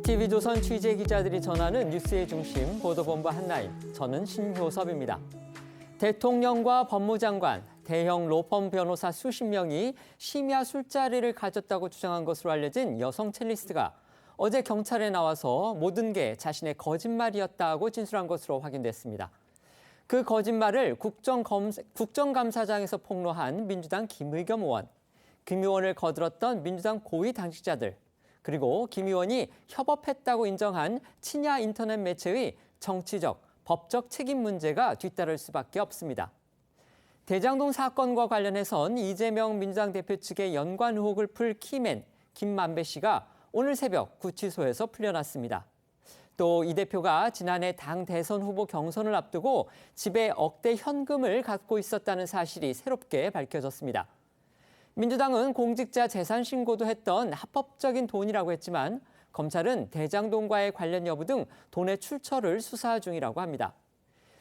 TV조선 취재 기자들이 전하는 뉴스의 중심 보도본부 한라인, 저는 신효섭입니다. 대통령과 법무장관, 대형 로펌 변호사 수십 명이 심야 술자리를 가졌다고 주장한 것으로 알려진 여성 첼리스트가 어제 경찰에 나와서 모든 게 자신의 거짓말이었다고 진술한 것으로 확인됐습니다. 그 거짓말을 국정감사장에서 폭로한 민주당 김의겸 의원, 김 의원을 거들었던 민주당 고위 당직자들, 그리고 김 의원이 협업했다고 인정한 친야 인터넷 매체의 정치적, 법적 책임 문제가 뒤따를 수밖에 없습니다. 대장동 사건과 관련해선 이재명 민주당 대표 측의 연관 의혹을 풀 키맨 김만배 씨가 오늘 새벽 구치소에서 풀려났습니다. 또 이 대표가 지난해 당 대선 후보 경선을 앞두고 집에 억대 현금을 갖고 있었다는 사실이 새롭게 밝혀졌습니다. 민주당은 공직자 재산 신고도 했던 합법적인 돈이라고 했지만 검찰은 대장동과의 관련 여부 등 돈의 출처를 수사 중이라고 합니다.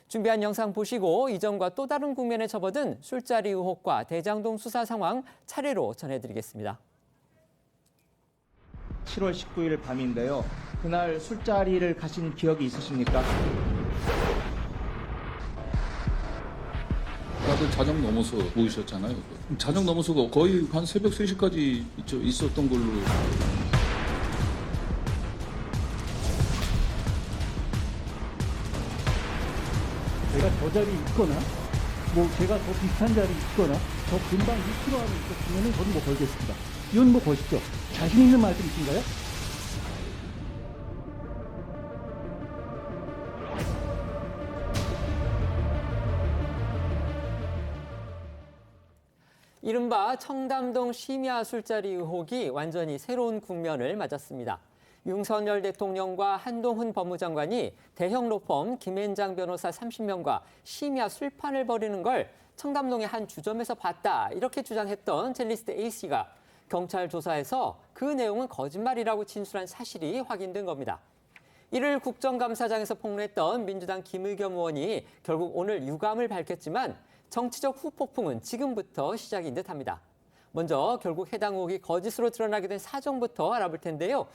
준비한 영상 보시고 이전과 또 다른 국면에 접어든 술자리 의혹과 대장동 수사 상황 차례로 전해드리겠습니다. 7월 19일 밤인데요. 그날 술자리를 가신 기억이 있으십니까? 다들 자정 넘어서 모이셨잖아요. 자정 넘어서가 거의 한 새벽 3시까지 있었던 걸로. 제가 저 자리에 있거나 제가 더 비슷한 자리에 있거나 더 금방 2km 안에 있었으면 저는 걸겠습니다. 이건 보시죠. 자신 있는 말씀이신가요? 이른바 청담동 심야 술자리 의혹이 완전히 새로운 국면을 맞았습니다. 윤석열 대통령과 한동훈 법무장관이 대형 로펌 김앤장 변호사 30명과 심야 술판을 벌이는 걸 청담동의 한 주점에서 봤다, 이렇게 주장했던 첼리스트 A씨가 경찰 조사에서 그 내용은 거짓말이라고 진술한 사실이 확인된 겁니다. 이를 국정감사장에서 폭로했던 민주당 김의겸 의원이 결국 오늘 유감을 밝혔지만 정치적 후폭풍은 지금부터 시작인 듯합니다. 먼저 결국 해당 의혹이 거짓으로 드러나게 된 사정부터 알아볼 텐데요.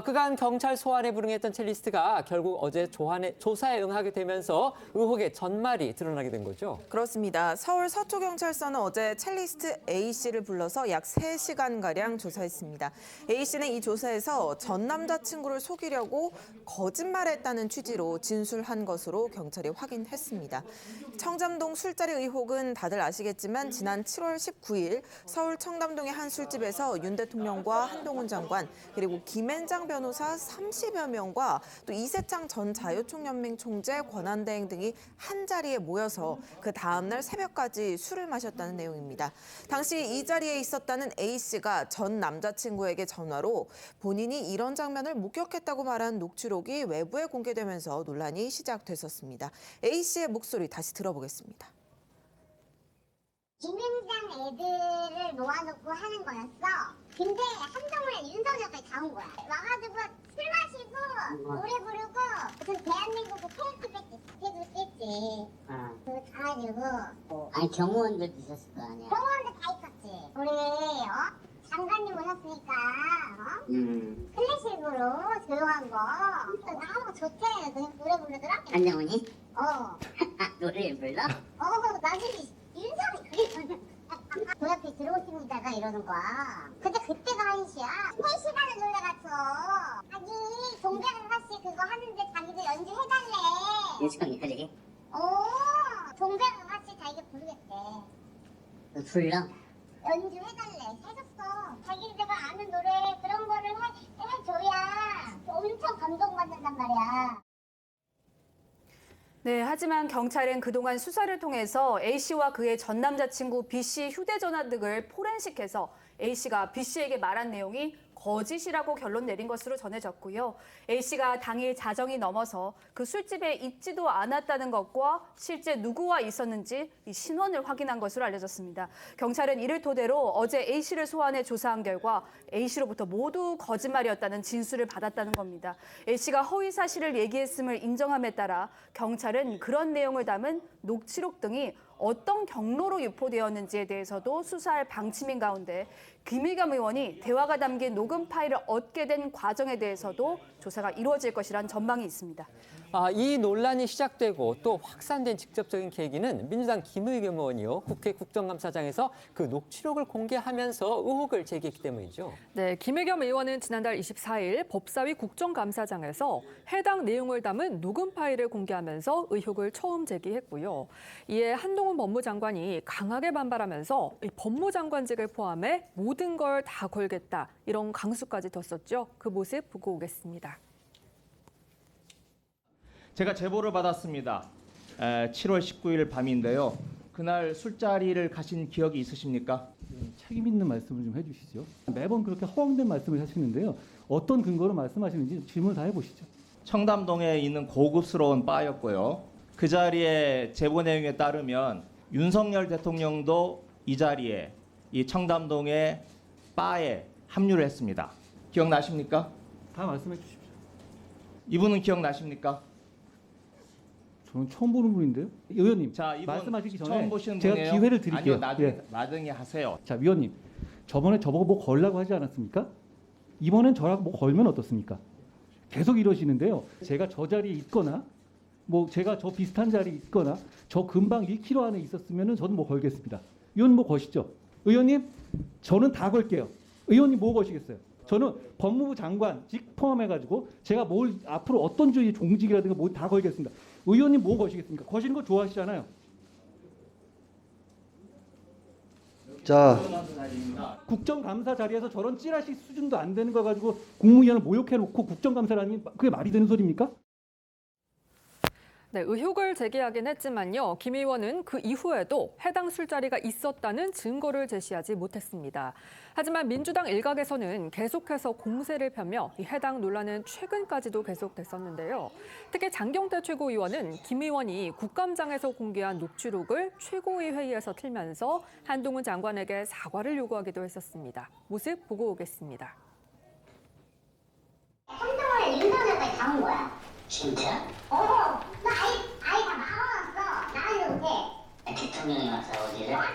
그간 경찰 소환에 불응했던 첼리스트가 결국 어제 조사에 응하게 되면서 의혹의 전말이 드러나게 된 거죠. 그렇습니다. 서울 서초경찰서는 어제 첼리스트 A씨를 불러서 약 3시간가량 조사했습니다. A씨는 이 조사에서 전 남자친구를 속이려고 거짓말했다는 취지로 진술한 것으로 경찰이 확인했습니다. 청담동 술자리 의혹은 다들 아시겠지만 지난 7월 19일 서울 청담동의 한 술집에서 윤 대통령과 한동훈 장관 그리고 김앤장 변호사 30여 명과 또 이세창 전 자유총연맹 총재 권한대행 등이 한자리에 모여서 그 다음날 새벽까지 술을 마셨다는 내용입니다. 당시 이 자리에 있었다는 A씨가 전 남자친구에게 전화로 본인이 이런 장면을 목격했다고 말한 녹취록이 외부에 공개되면서 논란이 시작됐었습니다. A씨의 목소리 다시 들어보겠습니다. 김앤장 애들을 모아놓고 하는 거였어. 근데 한동훈이랑 윤석열까지 다 온 거야. 와가지고 술 마시고 노래 부르고 무슨 대한민국 페이스북 해줬겠지. 가가지고 아니 경호원들도 있었을 거 아니야. 병원도 다 있었지. 우리 장관님 오셨으니까 클래식으로 조용한 거 나하고 좋대. 그냥 노래 부르더라. 한정훈이? 노래를 불러? 나중에 윤석이 그게 저 옆에 들어오십니다가 이러는 거야. 근데 그때가 1시야. 3시간을 놀래갔어. 자기 동백아가씨 그거 하는데 자기도 연주해달래. 윤석이 그러게? 동백아가씨 자기가 부르겠대. 너 불러? 연주해달래. 해줬어. 자기네가 아는 노래 그런 거를 해줘야 엄청 감동받는단 말이야. 네, 하지만 경찰은 그동안 수사를 통해서 A씨와 그의 전 남자친구 B씨 휴대전화 등을 포렌식해서 A씨가 B씨에게 말한 내용이 거짓이라고 결론 내린 것으로 전해졌고요. A씨가 당일 자정이 넘어서 그 술집에 있지도 않았다는 것과 실제 누구와 있었는지 이 신원을 확인한 것으로 알려졌습니다. 경찰은 이를 토대로 어제 A씨를 소환해 조사한 결과 A씨로부터 모두 거짓말이었다는 진술을 받았다는 겁니다. A씨가 허위 사실을 얘기했음을 인정함에 따라 경찰은 그런 내용을 담은 녹취록 등이 어떤 경로로 유포되었는지에 대해서도 수사할 방침인 가운데 김의겸 의원이 대화가 담긴 녹음 파일을 얻게 된 과정에 대해서도 조사가 이루어질 것이란 전망이 있습니다. 이 논란이 시작되고 또 확산된 직접적인 계기는 민주당 김의겸 의원이요. 국회 국정감사장에서 그 녹취록을 공개하면서 의혹을 제기했기 때문이죠. 네, 김의겸 의원은 지난달 24일 법사위 국정감사장에서 해당 내용을 담은 녹음 파일을 공개하면서 의혹을 처음 제기했고요. 이에 한동훈 법무장관이 강하게 반발하면서 이 법무장관직을 포함해 모든 걸 다 걸겠다 이런 강수까지 뒀었죠. 그 모습 보고 오겠습니다. 제가 제보를 받았습니다. 7월 19일 밤인데요. 그날 술자리를 가신 기억이 있으십니까? 책임 있는 말씀을 좀 해주시죠. 매번 그렇게 허황된 말씀을 하시는데요. 어떤 근거로 말씀하시는지 질문을 다 해보시죠. 청담동에 있는 고급스러운 바였고요. 그 자리에 제보 내용에 따르면 윤석열 대통령도 이 자리에 이 청담동의 바에 합류를 했습니다. 기억나십니까? 다 말씀해 주십시오. 이분은 기억나십니까? 저는 처음 보는 분인데요. 의원님, 자, 이분 말씀하시기 전에 처음 보시는 제가 분이에요? 기회를 드릴게요. 아니요, 나중에, 예. 나중에 하세요. 자, 위원님, 저번에 저보고 뭐 걸라고 하지 않았습니까? 이번엔 저랑 뭐 걸면 어떻습니까? 계속 이러시는데요. 제가 저 자리에 있거나 뭐 제가 저 비슷한 자리에 있거나 저 근방 1km 안에 있었으면은 저는 뭐 걸겠습니다. 의원님 뭐 거시죠? 의원님, 저는 다 걸게요. 의원님 뭐 거시겠어요? 저는 법무부 장관직 포함해가지고 제가 뭘 앞으로 어떤 주의 종직이라든가 뭐 다 걸겠습니다. 의원님 뭐 거시겠습니까? 거시는 거 좋아하시잖아요. 자, 국정감사 자리에서 저런 찌라시 수준도 안 되는 거 가지고 국무위원을 모욕해놓고 국정감사라니 그게 말이 되는 소리입니까? 네, 의혹을 제기하긴 했지만요. 김 의원은 그 이후에도 해당 술자리가 있었다는 증거를 제시하지 못했습니다. 하지만 민주당 일각에서는 계속해서 공세를 펴며 이 해당 논란은 최근까지도 계속됐었는데요. 특히 장경태 최고위원은 김 의원이 국감장에서 공개한 녹취록을 최고위 회의에서 틀면서 한동훈 장관에게 사과를 요구하기도 했었습니다. 모습 보고 오겠습니다. 한동훈을 윤석열까지 다 온 거야. 진짜? 나 아이 다 막아놨어. 나는 못해. 대통령이 와서 어디를? 왔어.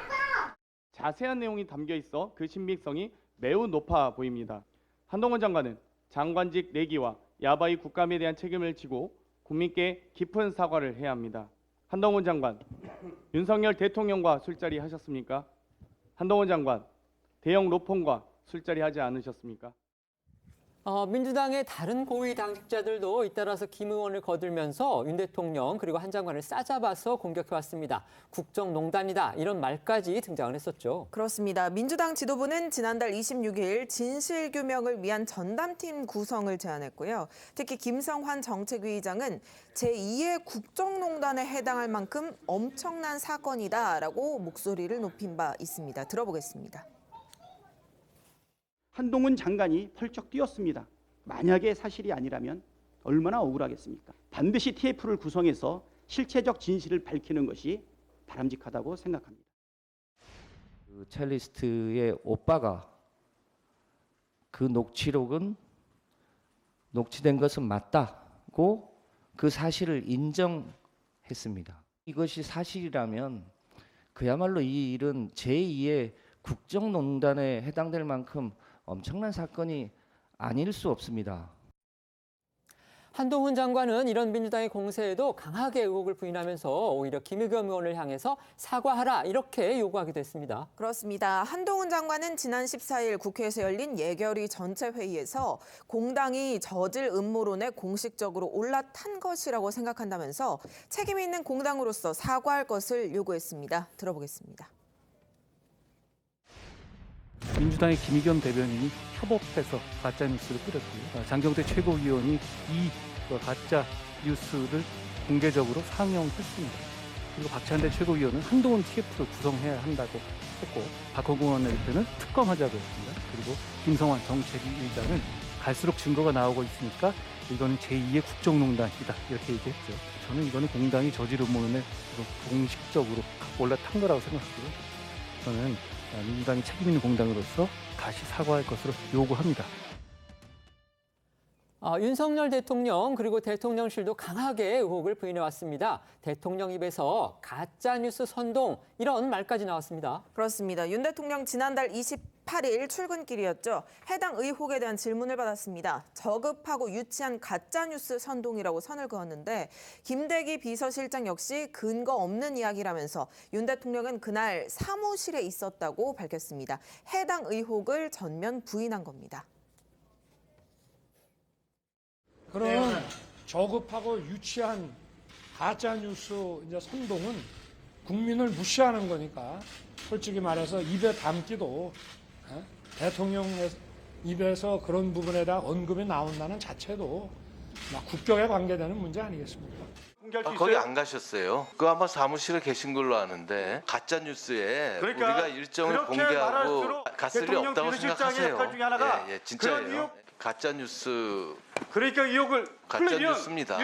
자세한 내용이 담겨 있어 그 신빙성이 매우 높아 보입니다. 한동훈 장관은 장관직 내기와 야바이 국감에 대한 책임을 지고 국민께 깊은 사과를 해야 합니다. 한동훈 장관, 윤석열 대통령과 술자리 하셨습니까? 한동훈 장관, 대형 로펌과 술자리 하지 않으셨습니까? 민주당의 다른 고위 당직자들도 잇따라서 김 의원을 거들면서 윤 대통령 그리고 한 장관을 싸잡아서 공격해왔습니다. 국정농단이다 이런 말까지 등장을 했었죠. 그렇습니다. 민주당 지도부는 지난달 26일 진실규명을 위한 전담팀 구성을 제안했고요. 특히 김성환 정책위의장은 제2의 국정농단에 해당할 만큼 엄청난 사건이다라고 목소리를 높인 바 있습니다. 들어보겠습니다. 한동훈 장관이 펄쩍 뛰었습니다. 만약에 사실이 아니라면 얼마나 억울하겠습니까? 반드시 TF를 구성해서 실체적 진실을 밝히는 것이 바람직하다고 생각합니다. 그 첼리스트의 오빠가 그 녹취록은 녹취된 것은 맞다고 그 사실을 인정했습니다. 이것이 사실이라면 그야말로 이 일은 제2의 국정농단에 해당될 만큼 엄청난 사건이 아닐 수 없습니다. 한동훈 장관은 이런 민주당의 공세에도 강하게 의혹을 부인하면서 오히려 김의겸 의원을 향해서 사과하라 이렇게 요구하기도 했습니다. 그렇습니다. 한동훈 장관은 지난 14일 국회에서 열린 예결위 전체 회의에서 공당이 저질 음모론에 공식적으로 올라탄 것이라고 생각한다면서 책임 있는 공당으로서 사과할 것을 요구했습니다. 들어보겠습니다. 민주당의 김의겸 대변인이 협업해서 가짜뉴스를 뿌렸고요. 장경태 최고위원이 이 가짜 뉴스를 공개적으로 상영했습니다. 그리고 박찬대 최고위원은 한동훈 TF를 구성해야 한다고 했고 박홍근 원내대표는 특검하자고 했습니다. 그리고 김성환 정책위의장은 갈수록 증거가 나오고 있으니까 이거는 제2의 국정농단이다 이렇게 얘기했죠. 저는 이거는 공당이 저질 음모론에 공식적으로 올라탄 거라고 생각하고요. 저는 민주당이 책임 있는 공당으로서 다시 사과할 것으로 요구합니다. 윤석열 대통령 그리고 대통령실도 강하게 의혹을 부인해왔습니다. 대통령 입에서 가짜뉴스 선동 이런 말까지 나왔습니다. 그렇습니다. 윤 대통령 지난달 28일 출근길이었죠. 해당 의혹에 대한 질문을 받았습니다. 저급하고 유치한 가짜뉴스 선동이라고 선을 그었는데 김대기 비서실장 역시 근거 없는 이야기라면서 윤 대통령은 그날 사무실에 있었다고 밝혔습니다. 해당 의혹을 전면 부인한 겁니다. 그런 저급하고 유치한 가짜뉴스 선동은 국민을 무시하는 거니까 솔직히 말해서 입에 담기도 대통령 입에서 그런 부분에다 언급이 나온다는 자체도 국격에 관계되는 문제 아니겠습니까? 거기 안 가셨어요. 그 아마 사무실에 계신 걸로 아는데 가짜 뉴스에 우리가 일정을 공개하고 갔을 리 없다고 생각하세요. 예, 진짜예요. 가짜 뉴스. 그러니까 의혹을 가짜 뉴스입니다.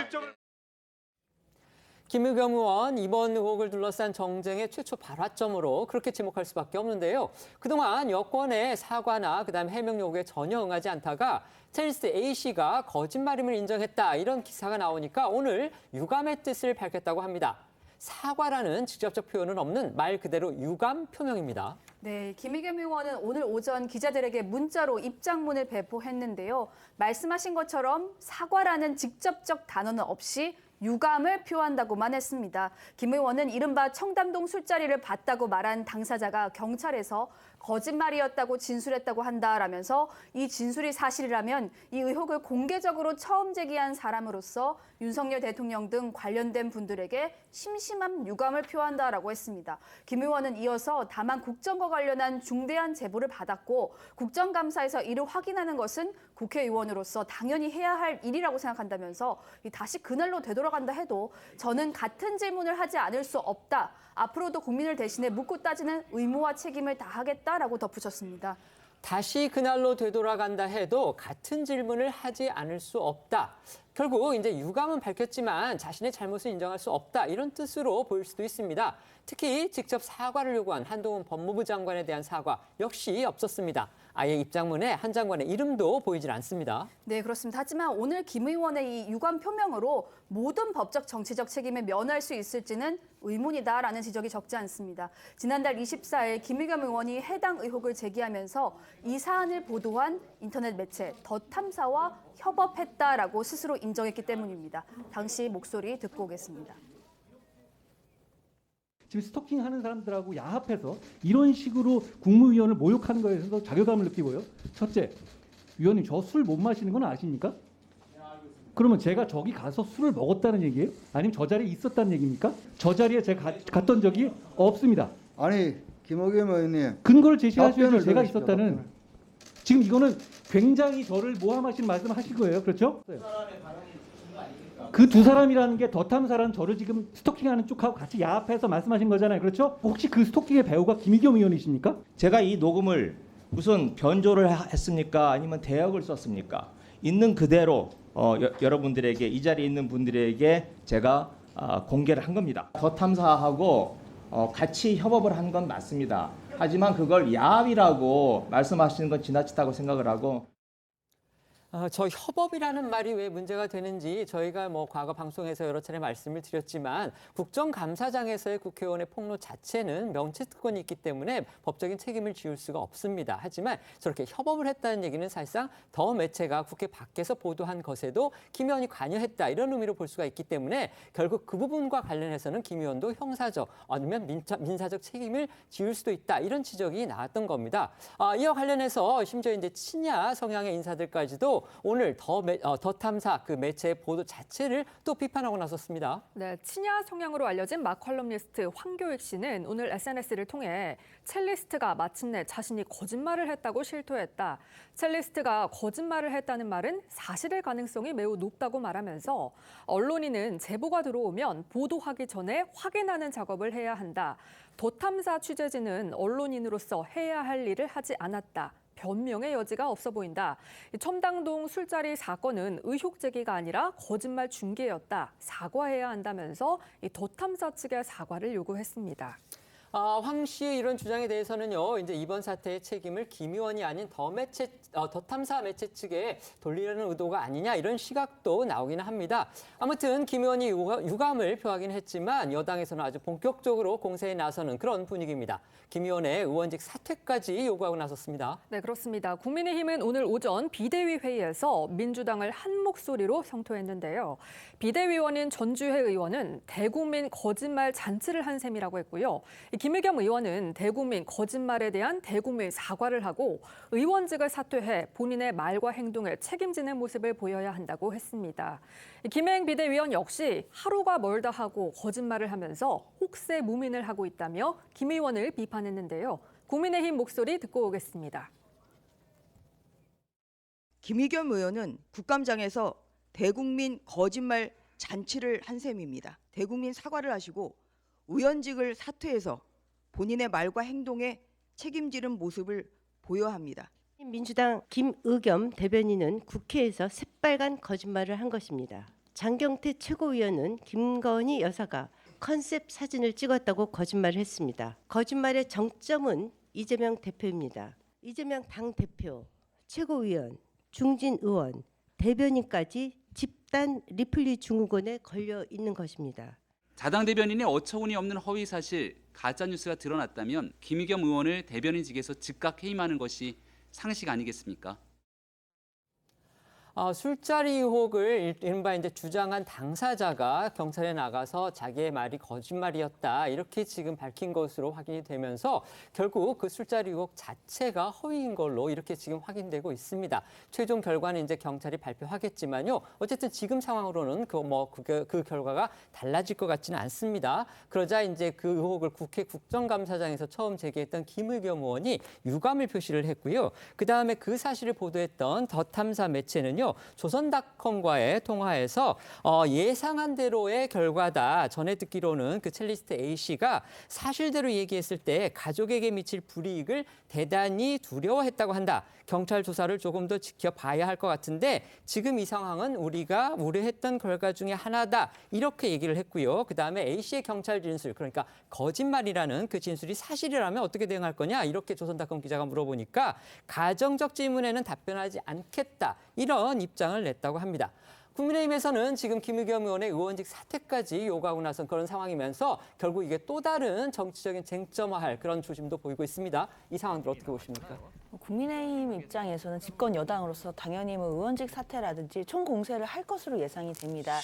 김의겸 의원 이번 의혹을 둘러싼 정쟁의 최초 발화점으로 그렇게 지목할 수밖에 없는데요. 그동안 여권의 사과나 그다음 해명 요구에 전혀 응하지 않다가 첼리스트 A씨가 거짓말임을 인정했다 이런 기사가 나오니까 오늘 유감의 뜻을 밝혔다고 합니다. 사과라는 직접적 표현은 없는 말 그대로 유감 표명입니다. 네, 김의겸 의원은 오늘 오전 기자들에게 문자로 입장문을 배포했는데요. 말씀하신 것처럼 사과라는 직접적 단어는 없이 유감을 표한다고만 했습니다. 김 의원은 이른바 청담동 술자리를 봤다고 말한 당사자가 경찰에서 거짓말이었다고 진술했다고 한다라면서 이 진술이 사실이라면 이 의혹을 공개적으로 처음 제기한 사람으로서 윤석열 대통령 등 관련된 분들에게 심심한 유감을 표한다라고 했습니다. 김 의원은 이어서 다만 국정과 관련한 중대한 제보를 받았고 국정감사에서 이를 확인하는 것은 국회의원으로서 당연히 해야 할 일이라고 생각한다면서 다시 그날로 되돌아간다 해도 저는 같은 질문을 하지 않을 수 없다. 앞으로도 국민을 대신해 묻고 따지는 의무와 책임을 다하겠다라고 덧붙였습니다. 다시 그날로 되돌아간다 해도 같은 질문을 하지 않을 수 없다. 결국 이제 유감은 밝혔지만 자신의 잘못을 인정할 수 없다 이런 뜻으로 보일 수도 있습니다. 특히 직접 사과를 요구한 한동훈 법무부 장관에 대한 사과 역시 없었습니다. 아예 입장문에 한 장관의 이름도 보이질 않습니다. 네, 그렇습니다. 하지만 오늘 김 의원의 이 유감 표명으로 모든 법적 정치적 책임을 면할 수 있을지는 의문이다라는 지적이 적지 않습니다. 지난달 24일 김의겸 의원이 해당 의혹을 제기하면서 이 사안을 보도한 인터넷 매체 더 탐사와 협업했다라고 스스로 인정했기 때문입니다. 당시 목소리 듣고 오겠습니다. 지금 스토킹하는 사람들하고 야합해서 이런 식으로 국무위원을 모욕하는 거에 대해서 자괴감을 느끼고요. 첫째, 위원님 저 술 못 마시는 건 아십니까? 그러면 제가 저기 가서 술을 먹었다는 얘기예요? 아니면 저 자리에 있었다는 얘기입니까? 저 자리에 제가 갔던 적이 없습니다. 아니 김의겸 의원님 근거를 제시하셔야죠. 제가 있었다는. 지금 이거는 굉장히 저를 모함하시는 말씀을 하실 거예요. 그렇죠? 그 두 사람이라는 게 더 탐사라는 저를 지금 스토킹하는 쪽하고 같이 야합해서 말씀하신 거잖아요. 그렇죠? 혹시 그 스토킹의 배우가 김의겸 의원이십니까? 제가 이 녹음을 무슨 변조를 했습니까? 아니면 대역을 썼습니까? 있는 그대로 여러분들에게 이 자리에 있는 분들에게 제가 공개를 한 겁니다. 더 탐사하고 같이 협업을 한 건 맞습니다. 하지만 그걸 야합이라고 말씀하시는 건 지나치다고 생각을 하고 저 협업이라는 말이 왜 문제가 되는지 저희가 과거 방송에서 여러 차례 말씀을 드렸지만 국정감사장에서의 국회의원의 폭로 자체는 명체특권이 있기 때문에 법적인 책임을 지울 수가 없습니다. 하지만 저렇게 협업을 했다는 얘기는 사실상 더 매체가 국회 밖에서 보도한 것에도 김 의원이 관여했다 이런 의미로 볼 수가 있기 때문에 결국 그 부분과 관련해서는 김 의원도 형사적 아니면 민사적 책임을 지울 수도 있다 이런 지적이 나왔던 겁니다. 이와 관련해서 심지어 이제 친야 성향의 인사들까지도 오늘 더 탐사 그 매체의 보도 자체를 또 비판하고 나섰습니다. 네, 친야 성향으로 알려진 마컬럼니스트 황교익 씨는 오늘 SNS를 통해 첼리스트가 마침내 자신이 거짓말을 했다고 실토했다. 첼리스트가 거짓말을 했다는 말은 사실일 가능성이 매우 높다고 말하면서 언론인은 제보가 들어오면 보도하기 전에 확인하는 작업을 해야 한다. 더 탐사 취재진은 언론인으로서 해야 할 일을 하지 않았다. 변명의 여지가 없어 보인다. 첨당동 술자리 사건은 의혹 제기가 아니라 거짓말 중계였다. 사과해야 한다면서 더 탐사 측의 사과를 요구했습니다. 황 씨의 이런 주장에 대해서는요, 이제 이번 사태의 책임을 김 의원이 아닌 더 탐사 매체 측에 돌리려는 의도가 아니냐 이런 시각도 나오기는 합니다. 아무튼 김 의원이 유감을 표하긴 했지만 여당에서는 아주 본격적으로 공세에 나서는 그런 분위기입니다. 김 의원의 의원직 사퇴까지 요구하고 나섰습니다. 네, 그렇습니다. 국민의힘은 오늘 오전 비대위 회의에서 민주당을 한 목소리로 성토했는데요. 비대위원인 전주혜 의원은 대국민 거짓말 잔치를 한 셈이라고 했고요. 김의겸 의원은 대국민 거짓말에 대한 대국민 사과를 하고 의원직을 사퇴해 본인의 말과 행동을 책임지는 모습을 보여야 한다고 했습니다. 김행 비대위원 역시 하루가 멀다 하고 거짓말을 하면서 혹세 무민을 하고 있다며 김 의원을 비판했는데요. 국민의힘 목소리 듣고 오겠습니다. 김의겸 의원은 국감장에서 대국민 거짓말 잔치를 한 셈입니다. 대국민 사과를 하시고 의원직을 사퇴해서 본인의 말과 행동에 책임지는 모습을 보여야 합니다. 민주당 김의겸 대변인은 국회에서 새빨간 거짓말을 한 것입니다. 장경태 최고위원은 김건희 여사가 컨셉 사진을 찍었다고 거짓말을 했습니다. 거짓말의 정점은 이재명 대표입니다. 이재명 당대표, 최고위원, 중진 의원, 대변인까지 집단 리플리 증후군에 걸려 있는 것입니다. 자당 대변인의 어처구니 없는 허위 사실, 가짜 뉴스가 드러났다면 김의겸 의원을 대변인직에서 즉각 해임하는 것이 상식 아니겠습니까? 술자리 의혹을 이른바 이제 주장한 당사자가 경찰에 나가서 자기의 말이 거짓말이었다 이렇게 지금 밝힌 것으로 확인이 되면서 결국 그 술자리 의혹 자체가 허위인 걸로 이렇게 지금 확인되고 있습니다. 최종 결과는 이제 경찰이 발표하겠지만요. 어쨌든 지금 상황으로는 그 결과가 달라질 것 같지는 않습니다. 그러자 이제 그 의혹을 국회 국정감사장에서 처음 제기했던 김의겸 의원이 유감을 표시를 했고요. 그 다음에 그 사실을 보도했던 더 탐사 매체는요. 조선닷컴과의 통화에서 예상한 대로의 결과다. 전에 듣기로는 그 첼리스트 A씨가 사실대로 얘기했을 때 가족에게 미칠 불이익을 대단히 두려워했다고 한다. 경찰 조사를 조금 더 지켜봐야 할 것 같은데 지금 이 상황은 우리가 우려했던 결과 중에 하나다. 이렇게 얘기를 했고요. 그다음에 A씨의 경찰 진술, 그러니까 거짓말이라는 그 진술이 사실이라면 어떻게 대응할 거냐. 이렇게 조선닷컴 기자가 물어보니까 가정적 질문에는 답변하지 않겠다. 이런 입장을 냈다고 합니다. 국민의힘에서는 지금 김의겸 의원의 의원직 사퇴까지 요구하고 나선 그런 상황이면서 결국 이게 또 다른 정치적인 쟁점화할 그런 조짐도 보이고 있습니다. 이 상황들 어떻게 보십니까? 국민의힘 입장에서는 집권 여당으로서 당연히 의원직 사퇴라든지 총공세를 할 것으로 예상이 됩니다.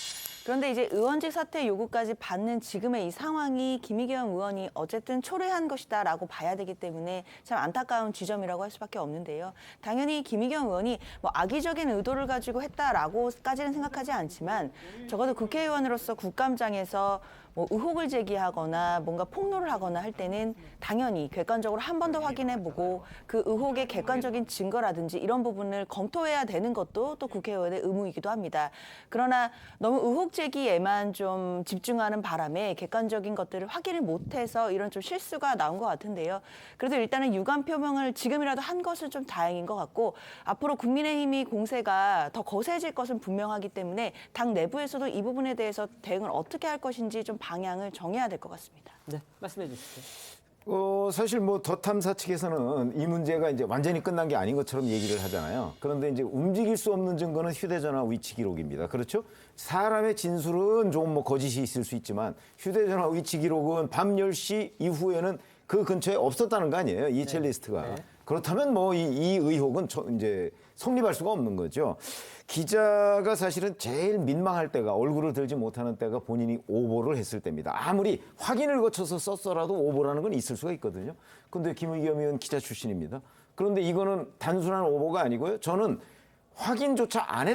그런데 이제 의원직 사퇴 요구까지 받는 지금의 이 상황이 김의겸 의원이 어쨌든 초래한 것이다라고 봐야 되기 때문에 참 안타까운 지점이라고 할 수밖에 없는데요. 당연히 김의겸 의원이 악의적인 의도를 가지고 했다라고까지는 생각하지 않지만 적어도 국회의원으로서 국감장에서 의혹을 제기하거나 뭔가 폭로를 하거나 할 때는 당연히 객관적으로 한 번 더 확인해보고 그 의혹의 객관적인 증거라든지 이런 부분을 검토해야 되는 것도 또 국회의원의 의무이기도 합니다. 그러나 너무 의혹 제기에만 좀 집중하는 바람에 객관적인 것들을 확인을 못해서 이런 좀 실수가 나온 것 같은데요. 그래도 일단은 유감 표명을 지금이라도 한 것은 좀 다행인 것 같고 앞으로 국민의힘이 공세가 더 거세질 것은 분명하기 때문에 당 내부에서도 이 부분에 대해서 대응을 어떻게 할 것인지 좀 방향을 정해야 될 것 같습니다. 네, 말씀해 주시죠. 사실 더 탐사 측에서는 이 문제가 이제 완전히 끝난 게 아닌 것처럼 얘기를 하잖아요. 그런데 이제 움직일 수 없는 증거는 휴대전화 위치 기록입니다. 그렇죠? 사람의 진술은 좀 거짓이 있을 수 있지만 휴대전화 위치 기록은 밤 10시 이후에는 그 근처에 없었다는 거 아니에요? 이 첼리스트가. 네. 그렇다면 이 의혹은 이제 성립할 수가 없는 거죠. 기자가 사실은 제일 민망할 때가 얼굴을 들지 못하는 때가 본인이 오보를 했을 때입니다. 아무리 확인을 거쳐서 썼어라도 오보라는 건 있을 수가 있거든요. 그런데 김의겸 의원 기자 출신입니다. 그런데 이거는 단순한 오보가 아니고요. 저는 확인조차 안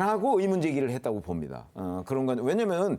하고 의문 제기를 했다고 봅니다. 그런 건 왜냐면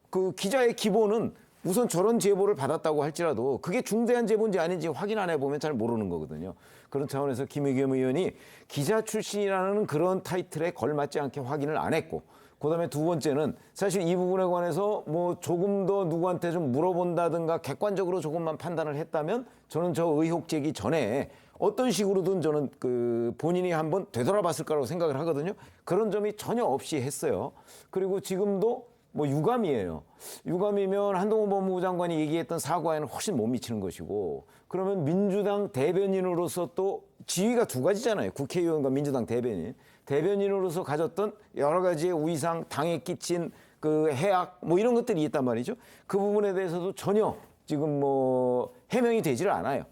그 기자의 기본은 우선 저런 제보를 받았다고 할지라도 그게 중대한 제보인지 아닌지 확인 안 해보면 잘 모르는 거거든요. 그런 차원에서 김의겸 의원이 기자 출신이라는 그런 타이틀에 걸맞지 않게 확인을 안 했고, 그다음에 두 번째는 사실 이 부분에 관해서 조금 더 누구한테 좀 물어본다든가 객관적으로 조금만 판단을 했다면 저는 저 의혹 제기 전에 어떤 식으로든 저는 본인이 한번 되돌아봤을 거라고 생각을 하거든요. 그런 점이 전혀 없이 했어요. 그리고 지금도 뭐 유감이에요. 유감이면 한동훈 법무부 장관이 얘기했던 사과에는 훨씬 못 미치는 것이고, 그러면 민주당 대변인으로서 또 지위가 두 가지잖아요. 국회의원과 민주당 대변인. 대변인으로서 가졌던 여러 가지의 우의상, 당에 끼친 그 해악 뭐 이런 것들이 있단 말이죠. 그 부분에 대해서도 전혀 지금 뭐 해명이 되지를 않아요.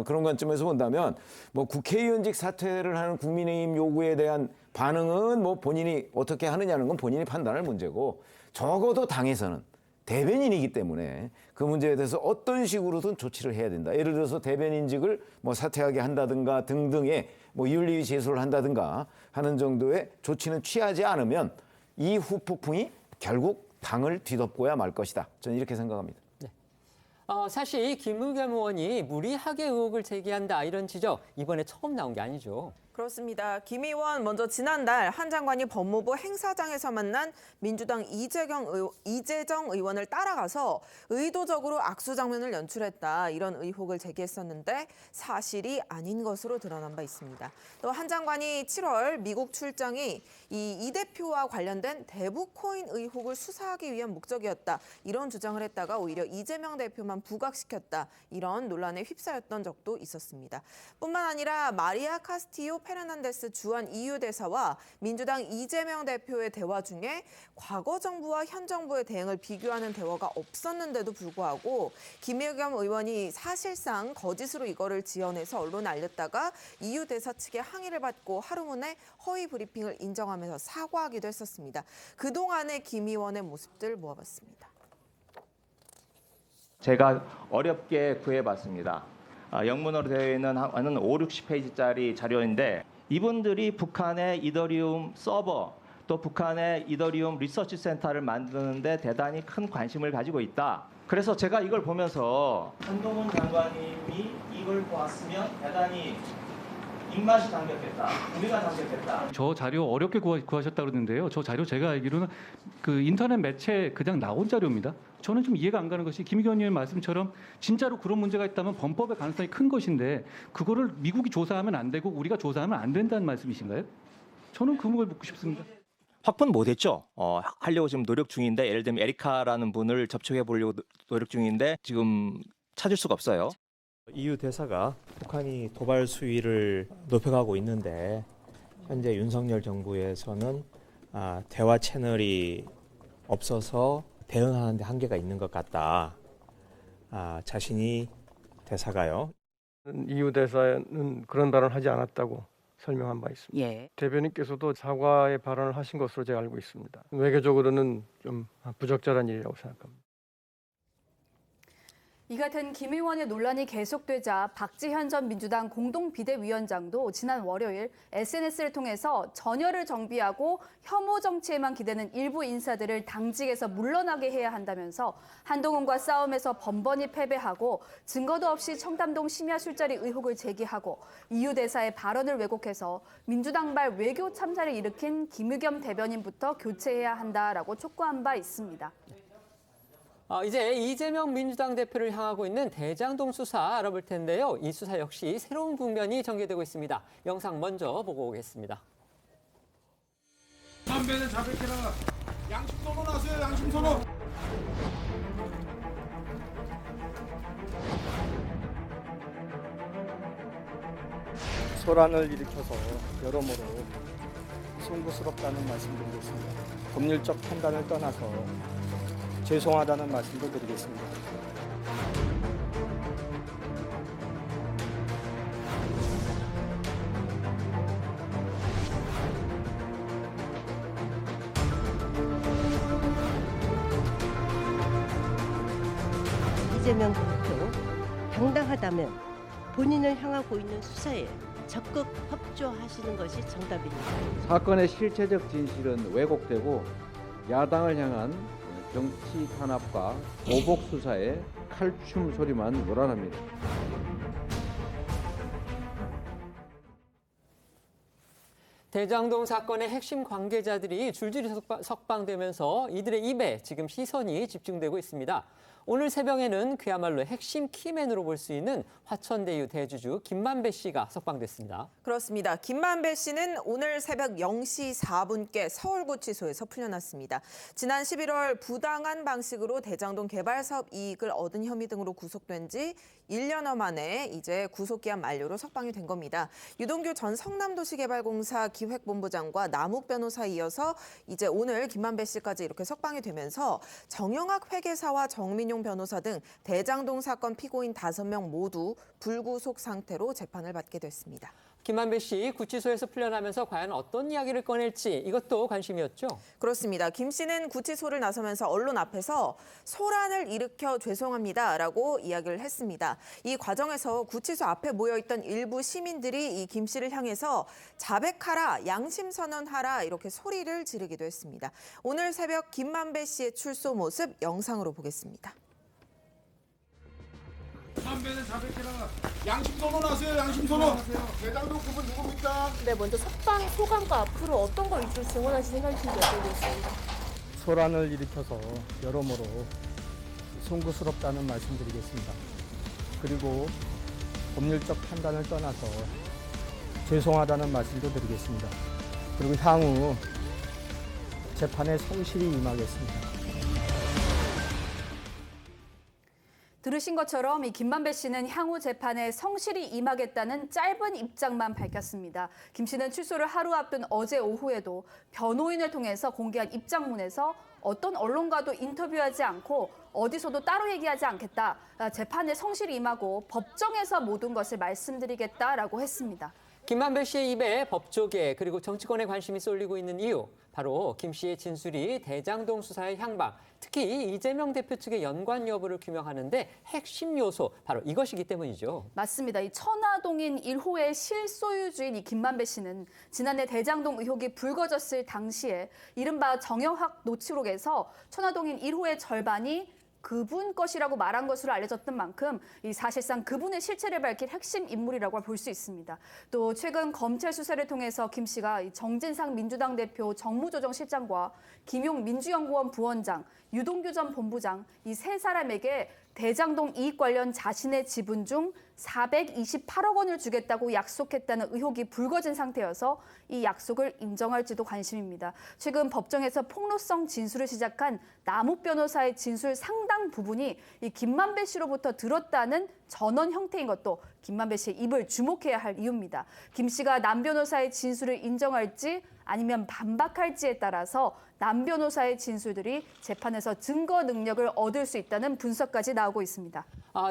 그런 관점에서 본다면 뭐 국회의원직 사퇴를 하는 국민의힘 요구에 대한 반응은 뭐 본인이 어떻게 하느냐는 건 본인이 판단할 문제고, 적어도 당에서는 대변인이기 때문에 그 문제에 대해서 어떤 식으로든 조치를 해야 된다. 예를 들어서 대변인직을 뭐 사퇴하게 한다든가 등등의 뭐 윤리위 제소를 한다든가 하는 정도의 조치는 취하지 않으면 이 후폭풍이 결국 당을 뒤덮고야 말 것이다. 저는 이렇게 생각합니다. 사실 김의겸 의원이 무리하게 의혹을 제기한다 이런 지적 이번에 처음 나온 게 아니죠. 그렇습니다. 김 의원 먼저 지난달 한 장관이 법무부 행사장에서 만난 민주당 이재정 의원을 따라가서 의도적으로 악수 장면을 연출했다 이런 의혹을 제기했었는데 사실이 아닌 것으로 드러난 바 있습니다. 또 한 장관이 7월 미국 출장이 이 대표와 관련된 대북코인 의혹을 수사하기 위한 목적이었다 이런 주장을 했다가 오히려 이재명 대표만 부각시켰다 이런 논란에 휩싸였던 적도 있었습니다. 뿐만 아니라 마리아 카스티요 페르난데스 주한 EU 대사와 민주당 이재명 대표의 대화 중에 과거 정부와 현 정부의 대응을 비교하는 대화가 없었는데도 불구하고 김의겸 의원이 사실상 거짓으로 이거를 지어내서 언론에 알렸다가 EU 대사 측의 항의를 받고 하루 만에 허위 브리핑을 인정하면서 사과하기도 했었습니다. 그동안의 김 의원의 모습들 모아봤습니다. 제가 어렵게 구해봤습니다. 영문으로 되어 있는 한 5, 60페이지짜리 자료인데, 이분들이 북한의 이더리움 서버 또 북한의 이더리움 리서치 센터를 만드는데 대단히 큰 관심을 가지고 있다. 그래서 제가 이걸 보면서 한동훈 장관님이 이걸 보았으면 대단히 입맛이 당겼겠다, 우리가 당겼겠다. 저 자료 어렵게 구하셨다고 그러는데요. 저 자료 제가 알기로는 그 인터넷 매체에 그냥 나온 자료입니다. 저는 좀 이해가 안 가는 것이 김의겸 의원 말씀처럼 진짜로 그런 문제가 있다면 범법의 가능성이 큰 것인데 그거를 미국이 조사하면 안 되고 우리가 조사하면 안 된다는 말씀이신가요? 저는 그 부분을 묻고 싶습니다. 확보는 못했죠. 하려고 지금 노력 중인데, 예를 들면 에리카라는 분을 접촉해 보려고 노력 중인데 지금 찾을 수가 없어요. EU 대사가 북한이 도발 수위를 높여가고 있는데 현재 윤석열 정부에서는 대화 채널이 없어서 대응하는 데 한계가 있는 것 같다. 자신이 대사가요. EU 대사는 그런 발언을 하지 않았다고 설명한 바 있습니다. 예. 대변인께서도 사과의 발언을 하신 것으로 제가 알고 있습니다. 외교적으로는 좀 부적절한 일이라고 생각합니다. 이 같은 김 의원의 논란이 계속되자 박지현 전 민주당 공동비대위원장도 지난 월요일 SNS를 통해서 전열을 정비하고 혐오 정치에만 기대는 일부 인사들을 당직에서 물러나게 해야 한다면서 한동훈과 싸움에서 번번이 패배하고 증거도 없이 청담동 심야 술자리 의혹을 제기하고 EU 대사의 발언을 왜곡해서 민주당발 외교 참사를 일으킨 김의겸 대변인부터 교체해야 한다라고 촉구한 바 있습니다. 이제 이재명 민주당 대표를 향하고 있는 대장동 수사 알아볼 텐데요. 이 수사 역시 새로운 국면이 전개되고 있습니다. 영상 먼저 보고 오겠습니다. 담배는 자백해라. 양심 선언하세요. 양심 선언. 소란을 일으켜서 여러모로 송구스럽다는 말씀드리겠습니다. 법률적 판단을 떠나서 죄송하다는 말씀도 드리겠습니다. 이재명 대표 당당하다면 본인을 향하고 있는 수사에 적극 협조하시는 것이 정답입니다. 사건의 실체적 진실은 왜곡되고 야당을 향한 정치 탄압과 보복 수사에 칼춤 소리만 요란합니다. 대장동 사건의 핵심 관계자들이 줄줄이 석방되면서 이들의 입에 지금 시선이 집중되고 있습니다. 오늘 새벽에는 그야말로 핵심 키맨으로 볼 수 있는 화천대유 대주주 김만배 씨가 석방됐습니다. 그렇습니다. 김만배 씨는 오늘 새벽 0시 4분께 서울구치소에서 풀려났습니다. 지난 11월 부당한 방식으로 대장동 개발 사업 이익을 얻은 혐의 등으로 구속된 지 1년여 만에 이제 구속기한 만료로 석방이 된 겁니다. 유동규 전 성남도시개발공사 기획본부장과 남욱 변호사에 이어서 이제 오늘 김만배 씨까지 이렇게 석방이 되면서 정영학 회계사와 정민용 변호사 등 대장동 사건 피고인 5명 모두 불구속 상태로 재판을 받게 됐습니다. 김만배 씨 구치소에서 풀려나면서 과연 어떤 이야기를 꺼낼지 이것도 관심이었죠. 그렇습니다. 김 씨는 구치소를 나서면서 언론 앞에서 소란을 일으켜 죄송합니다라고 이야기를 했습니다. 이 과정에서 구치소 앞에 모여있던 일부 시민들이 이 김 씨를 향해서 자백하라, 양심선언하라 이렇게 소리를 지르기도 했습니다. 오늘 새벽 김만배 씨의 출소 모습 영상으로 보겠습니다. 김만배는 자백해라. 양심 선언하세요. 양심 선언. 대장동 부분 누굽니까? 네, 먼저 석방 소감과 앞으로 어떤 걸 위주로 증언하실 생각이신지 여쭤보겠습니다. 소란을 일으켜서 여러모로 송구스럽다는 말씀드리겠습니다. 그리고 법률적 판단을 떠나서 죄송하다는 말씀도 드리겠습니다. 그리고 향후 재판에 성실히 임하겠습니다. 들으신 것처럼 이 김만배 씨는 향후 재판에 성실히 임하겠다는 짧은 입장만 밝혔습니다. 김 씨는 출소를 하루 앞둔 어제 오후에도 변호인을 통해서 공개한 입장문에서 어떤 언론과도 인터뷰하지 않고 어디서도 따로 얘기하지 않겠다. 재판에 성실히 임하고 법정에서 모든 것을 말씀드리겠다라고 했습니다. 김만배 씨의 입에 법조계 그리고 정치권에 관심이 쏠리고 있는 이유, 바로 김 씨의 진술이 대장동 수사의 향방, 특히 이재명 대표 측의 연관 여부를 규명하는 데 핵심 요소, 바로 이것이기 때문이죠. 맞습니다. 이 천화동인 1호의 실소유주인 이 김만배 씨는 지난해 대장동 의혹이 불거졌을 당시에 이른바 정영학 노치록에서 천화동인 1호의 절반이 그분 것이라고 말한 것으로 알려졌던 만큼 이 사실상 그분의 실체를 밝힐 핵심 인물이라고 볼 수 있습니다. 또 최근 검찰 수사를 통해서 김 씨가 이 정진상 민주당 대표 정무조정실장과 김용 민주연구원 부원장, 유동규 전 본부장 이 세 사람에게 대장동 이익 관련 자신의 지분 중 428억 원을 주겠다고 약속했다는 의혹이 불거진 상태여서 이 약속을 인정할지도 관심입니다. 최근 법정에서 폭로성 진술을 시작한 남욱 변호사의 진술 상당 부분이 이 김만배 씨로부터 들었다는 전원 형태인 것도 김만배 씨의 입을 주목해야 할 이유입니다. 김 씨가 남 변호사의 진술을 인정할지 아니면 반박할지에 따라서 남 변호사의 진술들이 재판에서 증거 능력을 얻을 수 있다는 분석까지 나오고 있습니다.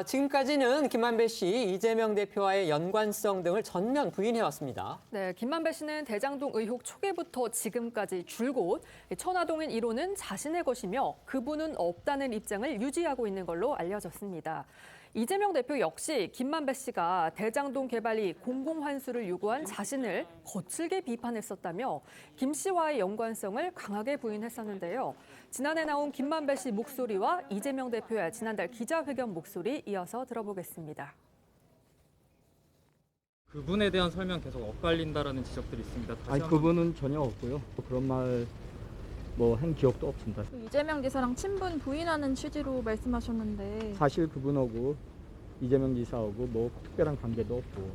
지금까지는 김만배 씨, 이재명 대표와의 연관성 등을 전면 부인해왔습니다. 네, 김만배 씨는 대장동 의혹 초기부터 지금까지 줄곧 천화동인 1호는 자신의 것이며 그분은 없다는 입장을 유지하고 있는 걸로 알려졌습니다. 이재명 대표 역시 김만배 씨가 대장동 개발이 공공환수를 요구한 자신을 거칠게 비판했었다며 김 씨와의 연관성을 강하게 부인했었는데요. 지난해 나온 김만배 씨 목소리와 이재명 대표의 지난달 기자회견 목소리 이어서 들어보겠습니다. 그분에 대한 설명 계속 엇갈린다라는 지적들이 있습니다. 아니, 그분은 전혀 없고요. 그런 말 한 기억도 없습니다. 이재명 지사랑 친분 부인하는 취지로 말씀하셨는데 사실 그분하고 이재명 지사하고 특별한 관계도 없고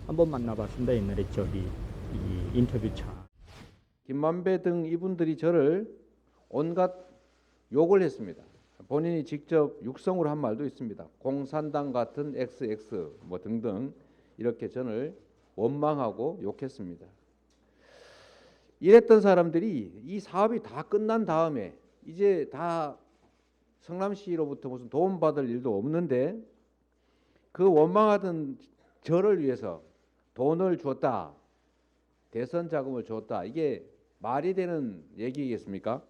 한 번 만나봤습니다. 옛날에 이 인터뷰차. 김만배 등 이분들이 저를 온갖 욕을 했습니다. 본인이 직접 육성으로 한 말도 있습니다. 공산당 같은 XX 등등 이렇게 저를 원망하고 욕했습니다. 이랬던 사람들이 이 사업이 다 끝난 다음에 이제 다 성남시로부터 무슨 도움받을 일도 없는데 그 원망하던 저를 위해서 돈을 줬다, 대선 자금을 줬다, 이게 말이 되는 얘기겠습니까?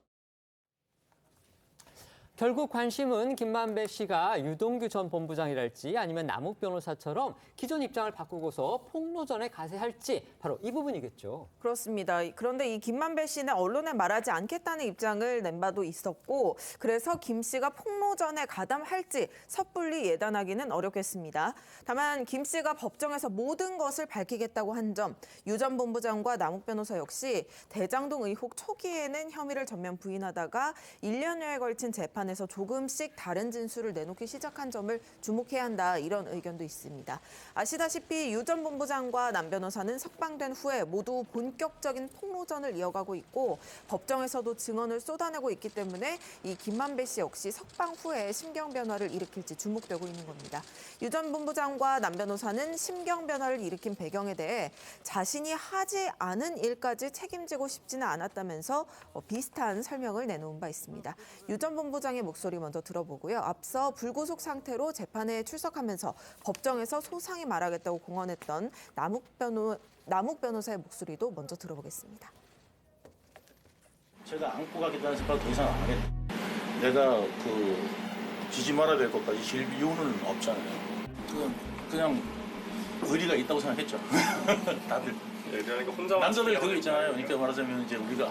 결국 관심은 김만배 씨가 유동규 전 본부장이랄지 아니면 남욱 변호사처럼 기존 입장을 바꾸고서 폭로전에 가세할지 바로 이 부분이겠죠. 그렇습니다. 그런데 이 김만배 씨는 언론에 말하지 않겠다는 입장을 낸 바도 있었고 그래서 김 씨가 폭로전에 가담할지 섣불리 예단하기는 어렵겠습니다. 다만 김 씨가 법정에서 모든 것을 밝히겠다고 한 점, 유 전 본부장과 남욱 변호사 역시 대장동 의혹 초기에는 혐의를 전면 부인하다가 1년여에 걸친 재판 재판에서 조금씩 다른 진술을 내놓기 시작한 점을 주목해야 한다, 이런 의견도 있습니다. 아시다시피 유 전 본부장과 남 변호사는 석방된 후에 모두 본격적인 폭로전을 이어가고 있고 법정에서도 증언을 쏟아내고 있기 때문에 이 김만배 씨 역시 석방 후에 심경 변화를 일으킬지 주목되고 있는 겁니다. 유 전 본부장과 남 변호사는 심경 변화를 일으킨 배경에 대해 자신이 하지 않은 일까지 책임지고 싶지는 않았다면서 비슷한 설명을 내놓은 바 있습니다. 유 전 본부장의 목소리 먼저 들어보고요. 앞서 불구속 상태로 재판에 출석하면서 법정에서 소상히 말하겠다고 공언했던 남욱 변호사의 목소리도 먼저 들어보겠습니다. 제가 안고 가겠다는 생각 더 이상 안 하겠다. 내가 지지 말아야 될 것까지 질 이유는 없잖아요. 그냥 의리가 있다고 생각했죠. 다들. 남들은 그거 있잖아요. 그러니까 말하자면 이제 우리가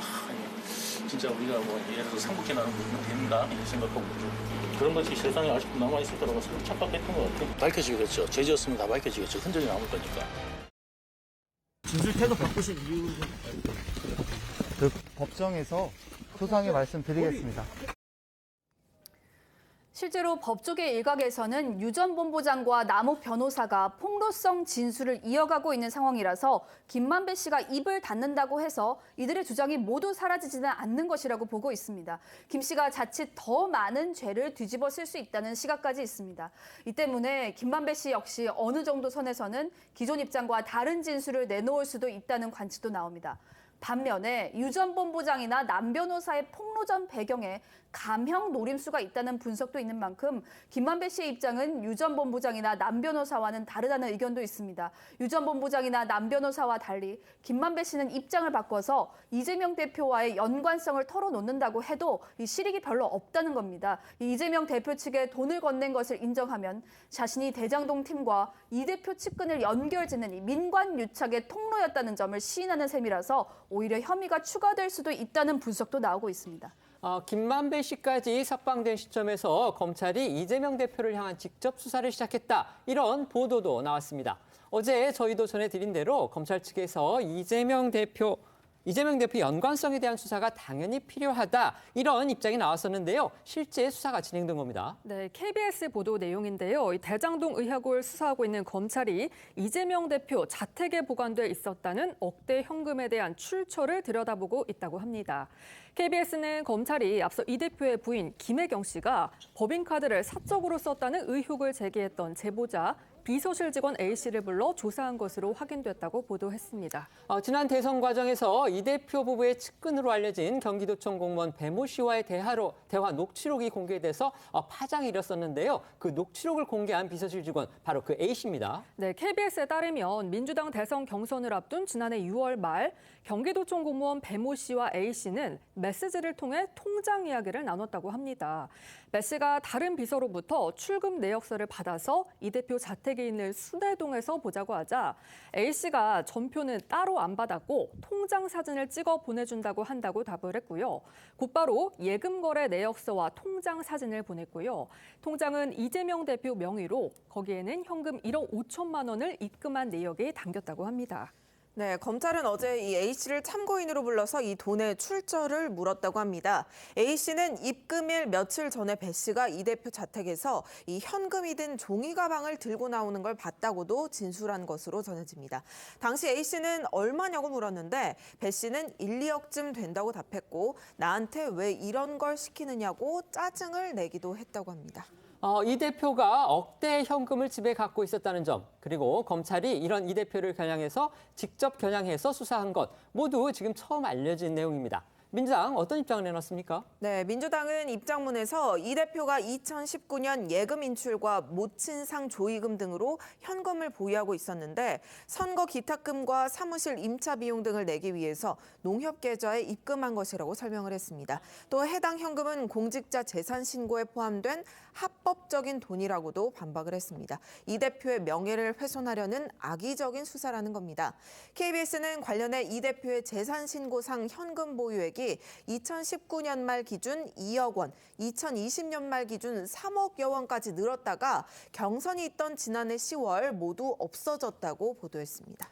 진짜 우리가 뭐 예를 들어 상북해 나는 부분은 된다 이런 생각하고 그런 것이 세상에 아직도 남아 있을 거라고 착각했던 것 같아요. 밝혀지겠죠. 죄지었으면 다 밝혀지겠죠. 흔적이 남을 거니까. 진술 태도 바꾸신 이유는? 법정에서 소상히 말씀드리겠습니다. 실제로 법조계 일각에서는 유 전 본부장과 남욱 변호사가 폭로성 진술을 이어가고 있는 상황이라서 김만배 씨가 입을 닫는다고 해서 이들의 주장이 모두 사라지지는 않는 것이라고 보고 있습니다. 김 씨가 자칫 더 많은 죄를 뒤집어 쓸 수 있다는 시각까지 있습니다. 이 때문에 김만배 씨 역시 어느 정도 선에서는 기존 입장과 다른 진술을 내놓을 수도 있다는 관측도 나옵니다. 반면에 유 전 본부장이나 남 변호사의 폭로전 배경에 감형 노림수가 있다는 분석도 있는 만큼 김만배 씨의 입장은 유 전 본부장이나 남 변호사와는 다르다는 의견도 있습니다. 유 전 본부장이나 남 변호사와 달리 김만배 씨는 입장을 바꿔서 이재명 대표와의 연관성을 털어놓는다고 해도 이 실익이 별로 없다는 겁니다. 이재명 대표 측에 돈을 건넨 것을 인정하면 자신이 대장동 팀과 이 대표 측근을 연결짓는 이 민관 유착의 통로였다는 점을 시인하는 셈이라서 오히려 혐의가 추가될 수도 있다는 분석도 나오고 있습니다. 김만배 씨까지 석방된 시점에서 검찰이 이재명 대표를 향한 직접 수사를 시작했다. 이런 보도도 나왔습니다. 어제 저희도 전해드린 대로 검찰 측에서 이재명 대표 연관성에 대한 수사가 당연히 필요하다. 이런 입장이 나왔었는데요. 실제 수사가 진행된 겁니다. 네, KBS 보도 내용인데요. 대장동 의혹을 수사하고 있는 검찰이 이재명 대표 자택에 보관돼 있었다는 억대 현금에 대한 출처를 들여다보고 있다고 합니다. KBS는 검찰이 앞서 이 대표의 부인 김혜경 씨가 법인카드를 사적으로 썼다는 의혹을 제기했던 제보자 비서실 직원 A씨를 불러 조사한 것으로 확인됐다고 보도했습니다. 지난 대선 과정에서 이 대표 부부의 측근으로 알려진 경기도청 공무원 배모 씨와의 대화 녹취록이 공개돼서 파장이 일었었는데요. 그 녹취록을 공개한 비서실 직원 바로 그 A씨입니다. 네, KBS에 따르면 민주당 대선 경선을 앞둔 지난해 6월 말 경기도청 공무원 배모 씨와 A씨는 메시지를 통해 통장 이야기를 나눴다고 합니다. 배 씨가 다른 비서로부터 출금 내역서를 받아서 이 대표 자택에 있는 순회동에서 보자고 하자 A씨가 전표는 따로 안 받았고 통장 사진을 찍어 보내준다고 한다고 답을 했고요. 곧바로 예금 거래 내역서와 통장 사진을 보냈고요. 통장은 이재명 대표 명의로 거기에는 현금 1억 5천만 원을 입금한 내역이 담겼다고 합니다. 네, 검찰은 어제 이 A씨를 참고인으로 불러서 이 돈의 출처를 물었다고 합니다. A씨는 입금일 며칠 전에 배 씨가 이 대표 자택에서 이 현금이 든 종이 가방을 들고 나오는 걸 봤다고도 진술한 것으로 전해집니다. 당시 A씨는 얼마냐고 물었는데 배 씨는 1, 2억쯤 된다고 답했고 나한테 왜 이런 걸 시키느냐고 짜증을 내기도 했다고 합니다. 이 대표가 억대 현금을 집에 갖고 있었다는 점, 그리고 검찰이 이런 이 대표를 겨냥해서 직접 겨냥해서 수사한 것 모두 지금 처음 알려진 내용입니다. 민주당 어떤 입장을 내놨습니까? 네, 민주당은 입장문에서 이 대표가 2019년 예금 인출과 모친상 조의금 등으로 현금을 보유하고 있었는데 선거 기탁금과 사무실 임차 비용 등을 내기 위해서 농협 계좌에 입금한 것이라고 설명을 했습니다. 또 해당 현금은 공직자 재산 신고에 포함된 합법적인 돈이라고도 반박을 했습니다. 이 대표의 명예를 훼손하려는 악의적인 수사라는 겁니다. KBS는 관련해 이 대표의 재산 신고상 현금 보유액이 2019년 말 기준 2억 원, 2020년 말 기준 3억여 원까지 늘었다가 경선이 있던 지난해 10월 모두 없어졌다고 보도했습니다.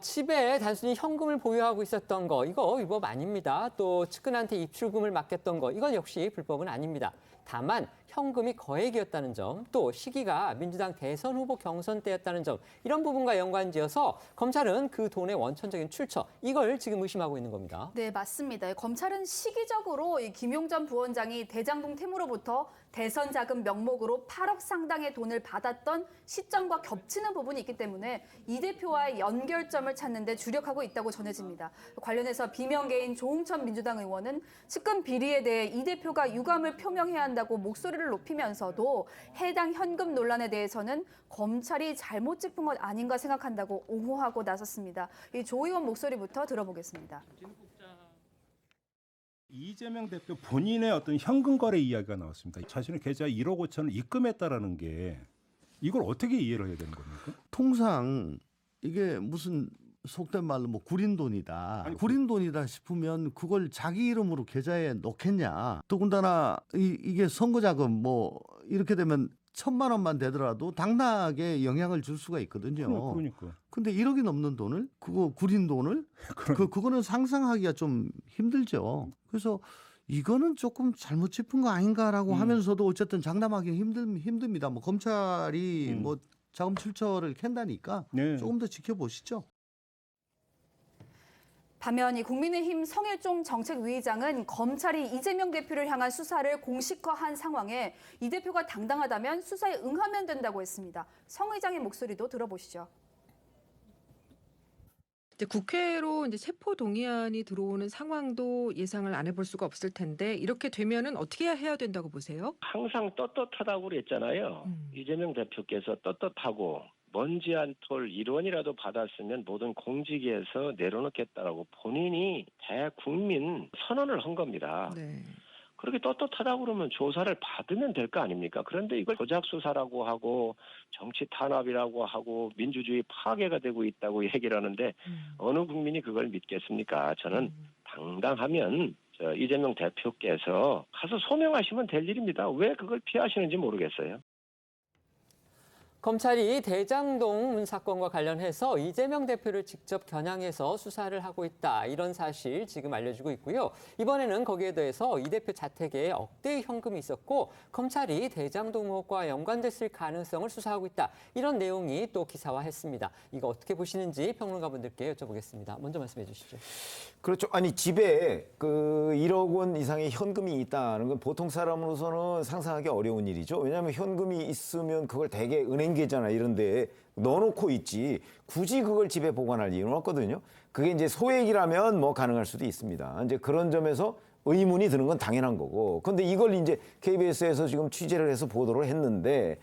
집에 단순히 현금을 보유하고 있었던 거, 이거 위법 아닙니다. 또 측근한테 입출금을 맡겼던 거, 이건 역시 불법은 아닙니다. 다만 현금이 거액이었다는 점, 또 시기가 민주당 대선 후보 경선 때였다는 점, 이런 부분과 연관지어서 검찰은 그 돈의 원천적인 출처, 이걸 지금 의심하고 있는 겁니다. 네, 맞습니다. 검찰은 시기적으로 이 김용 전 부원장이 대장동 태무로부터 대선 자금 명목으로 8억 상당의 돈을 받았던 시점과 겹치는 부분이 있기 때문에 이 대표와의 연결점을 찾는 데 주력하고 있다고 전해집니다. 관련해서 비명계인 조홍천 민주당 의원은 측근 비리에 대해 이 대표가 유감을 표명해야 한다고 목소리를 높이면서도 해당 현금 논란에 대해서는 검찰이 잘못 짚은 것 아닌가 생각한다고 옹호하고 나섰습니다. 이 조 의원 목소리부터 들어보겠습니다. 이재명 대표 본인의 어떤 현금 거래 이야기가 나왔습니다. 자신의 계좌에 1억 5천을 입금했다라는 게 이걸 어떻게 이해를 해야 되는 겁니까? 통상 이게 무슨 속된 말로 뭐 구린 돈이다. 구린 돈이다 싶으면 그걸 자기 이름으로 계좌에 넣겠냐. 더군다나 이게 선거 자금 뭐 이렇게 되면 1,000만 원만 되더라도 당락에 영향을 줄 수가 있거든요. 그러니까. 근데 1억이 넘는 돈을 그거 구린 돈을 그거는 상상하기가 좀 힘들죠. 그래서 이거는 조금 잘못 짚은 거 아닌가라고 하면서도 어쨌든 장담하기 힘듭니다. 뭐 검찰이 뭐 자금 출처를 캔다니까 조금 더 지켜보시죠. 반면 이 국민의힘 성일종 정책위의장은 검찰이 이재명 대표를 향한 수사를 공식화한 상황에 이 대표가 당당하다면 수사에 응하면 된다고 했습니다. 성 의장의 목소리도 들어보시죠. 이제 국회로 이제 체포 동의안이 들어오는 상황도 예상을 안 해볼 수가 없을 텐데 이렇게 되면은 어떻게 해야 된다고 보세요? 항상 떳떳하다고 그랬잖아요. 이재명 대표께서 떳떳하고 먼지 한 톨 1원이라도 받았으면 모든 공직에서 내려놓겠다라고 본인이 대국민 선언을 한 겁니다. 그렇게 떳떳하다고 그러면 조사를 받으면 될 거 아닙니까? 그런데 이걸 조작 수사라고 하고 정치 탄압이라고 하고 민주주의 파괴가 되고 있다고 얘기를 하는데 어느 국민이 그걸 믿겠습니까? 저는 당당하면 이재명 대표께서 가서 소명하시면 될 일입니다. 왜 그걸 피하시는지 모르겠어요. 검찰이 대장동 사건과 관련해서 이재명 대표를 직접 겨냥해서 수사를 하고 있다. 이런 사실 지금 알려지고 있고요. 이번에는 거기에 대해서 이 대표 자택에 억대의 현금이 있었고 검찰이 대장동 의혹과 연관됐을 가능성을 수사하고 있다. 이런 내용이 또 기사화했습니다. 이거 어떻게 보시는지 평론가분들께 여쭤보겠습니다. 먼저 말씀해 주시죠. 그렇죠. 아니 집에 그 1억 원 이상의 현금이 있다는 건 보통 사람으로서는 상상하기 어려운 일이죠. 왜냐하면 현금이 있으면 그걸 대개 은행 계좌나 이런 데에 넣어놓고 있지 굳이 그걸 집에 보관할 이유는 없거든요. 그게 이제 소액이라면 뭐 가능할 수도 있습니다. 이제 그런 점에서 의문이 드는 건 당연한 거고. 근데 이걸 이제 KBS에서 지금 취재를 해서 보도를 했는데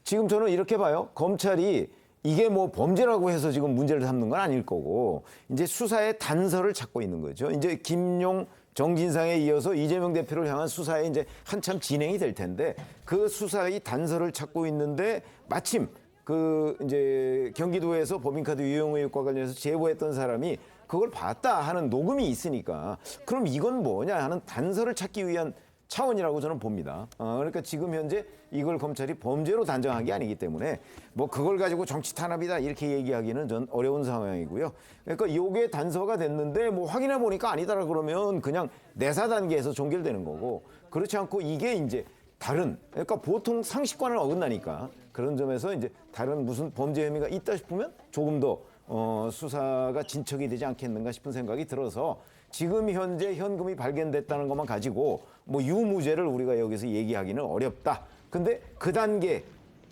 지금 저는 이렇게 봐요. 검찰이 이게 뭐 범죄라고 해서 지금 문제를 삼는 건 아닐 거고 이제 수사의 단서를 찾고 있는 거죠. 이제 김용 정진상에 이어서 이재명 대표를 향한 수사에 이제 한참 진행이 될 텐데 그 수사의 단서를 찾고 있는데 마침 그 이제 경기도에서 법인카드 유용 의혹과 관련해서 제보했던 사람이 그걸 봤다 하는 녹음이 있으니까 그럼 이건 뭐냐 하는 단서를 찾기 위한 차원이라고 저는 봅니다. 그러니까 지금 현재 이걸 검찰이 범죄로 단정한 게 아니기 때문에 뭐 그걸 가지고 정치 탄압이다 이렇게 얘기하기는 전 어려운 상황이고요. 그러니까 이게 단서가 됐는데 뭐 확인해 보니까 아니다라 그러면 그냥 내사 단계에서 종결되는 거고 그렇지 않고 이게 이제 다른 그러니까 보통 상식관을 어긋나니까 그런 점에서 이제 다른 무슨 범죄 혐의가 있다 싶으면 조금 더 수사가 진척이 되지 않겠는가 싶은 생각이 들어서 지금 현재 현금이 발견됐다는 것만 가지고 뭐 유무죄를 우리가 여기서 얘기하기는 어렵다. 근데 그 단계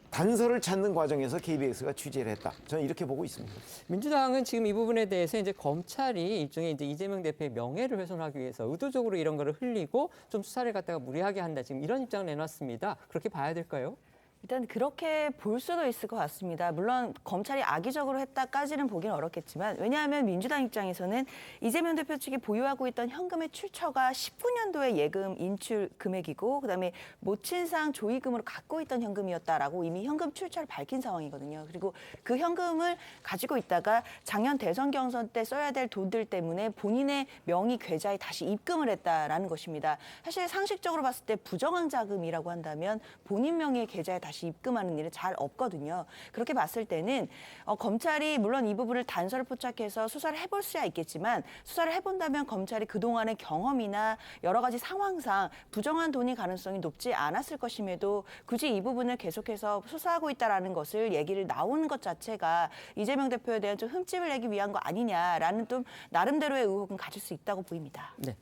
단서를 찾는 과정에서 KBS가 취재를 했다. 저는 이렇게 보고 있습니다. 민주당은 지금 이 부분에 대해서 이제 검찰이 일종의 이제 이재명 대표의 명예를 훼손하기 위해서 의도적으로 이런 거를 흘리고 좀 수사를 갖다가 무리하게 한다. 지금 이런 입장을 내놨습니다. 그렇게 봐야 될까요? 일단 그렇게 볼 수도 있을 것 같습니다. 물론 검찰이 악의적으로 했다까지는 보기는 어렵겠지만 왜냐하면 민주당 입장에서는 이재명 대표 측이 보유하고 있던 현금의 출처가 19년도에 예금 인출 금액이고 그다음에 모친상 조의금으로 갖고 있던 현금이었다라고 이미 현금 출처를 밝힌 상황이거든요. 그리고 그 현금을 가지고 있다가 작년 대선 경선 때 써야 될 돈들 때문에 본인의 명의 계좌에 다시 입금을 했다라는 것입니다. 사실 상식적으로 봤을 때 부정한 자금이라고 한다면 본인 명의의 계좌에 다시 다시 입금하는 일은 잘 없거든요. 그렇게 봤을 때는 검찰이 물론 이 부분을 단서를 포착해서 수사를 해볼 수야 있겠지만 수사를 해본다면 검찰이 그동안의 경험이나 여러 가지 상황상 부정한 돈이 가능성이 높지 않았을 것임에도 굳이 이 부분을 계속해서 수사하고 있다라는 것을 얘기를 나오는 것 자체가 이재명 대표에 대한 좀 흠집을 내기 위한 거 아니냐라는 좀 나름대로의 의혹은 가질 수 있다고 보입니다. 네.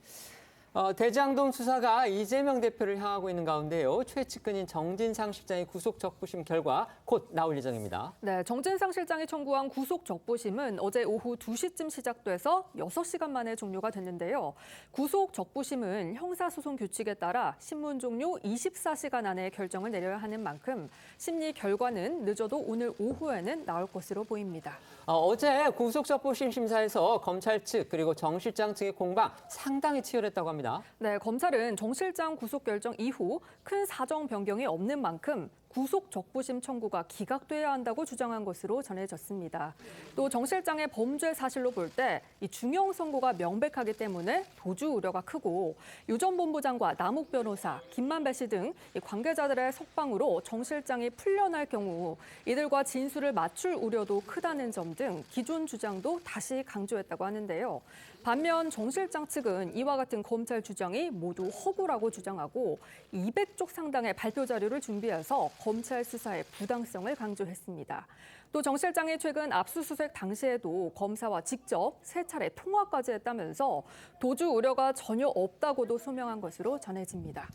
대장동 수사가 이재명 대표를 향하고 있는 가운데요. 최측근인 정진상 실장의 구속 적부심 결과 곧 나올 예정입니다. 네, 정진상 실장이 청구한 구속 적부심은 어제 오후 2시쯤 시작돼서 6시간 만에 종료가 됐는데요. 구속 적부심은 형사소송 규칙에 따라 신문 종료 24시간 안에 결정을 내려야 하는 만큼 심리 결과는 늦어도 오늘 오후에는 나올 것으로 보입니다. 어제 구속 적부심 심사에서 검찰 측 그리고 정 실장 측의 공방 상당히 치열했다고 합니다. 네, 검찰은 정 실장 구속 결정 이후 큰 사정 변경이 없는 만큼 구속 적부심 청구가 기각돼야 한다고 주장한 것으로 전해졌습니다. 또 정 실장의 범죄 사실로 볼 때 이 중형 선고가 명백하기 때문에 도주 우려가 크고 유 전 본부장과 남욱 변호사, 김만배 씨 등 관계자들의 석방으로 정 실장이 풀려날 경우 이들과 진술을 맞출 우려도 크다는 점 등 기존 주장도 다시 강조했다고 하는데요. 반면 정 실장 측은 이와 같은 검찰 주장이 모두 허구라고 주장하고 200쪽 상당의 발표 자료를 준비해서 검찰 수사의 부당성을 강조했습니다. 또 정 실장이 최근 압수수색 당시에도 검사와 직접 3차례 통화까지 했다면서 도주 우려가 전혀 없다고도 소명한 것으로 전해집니다.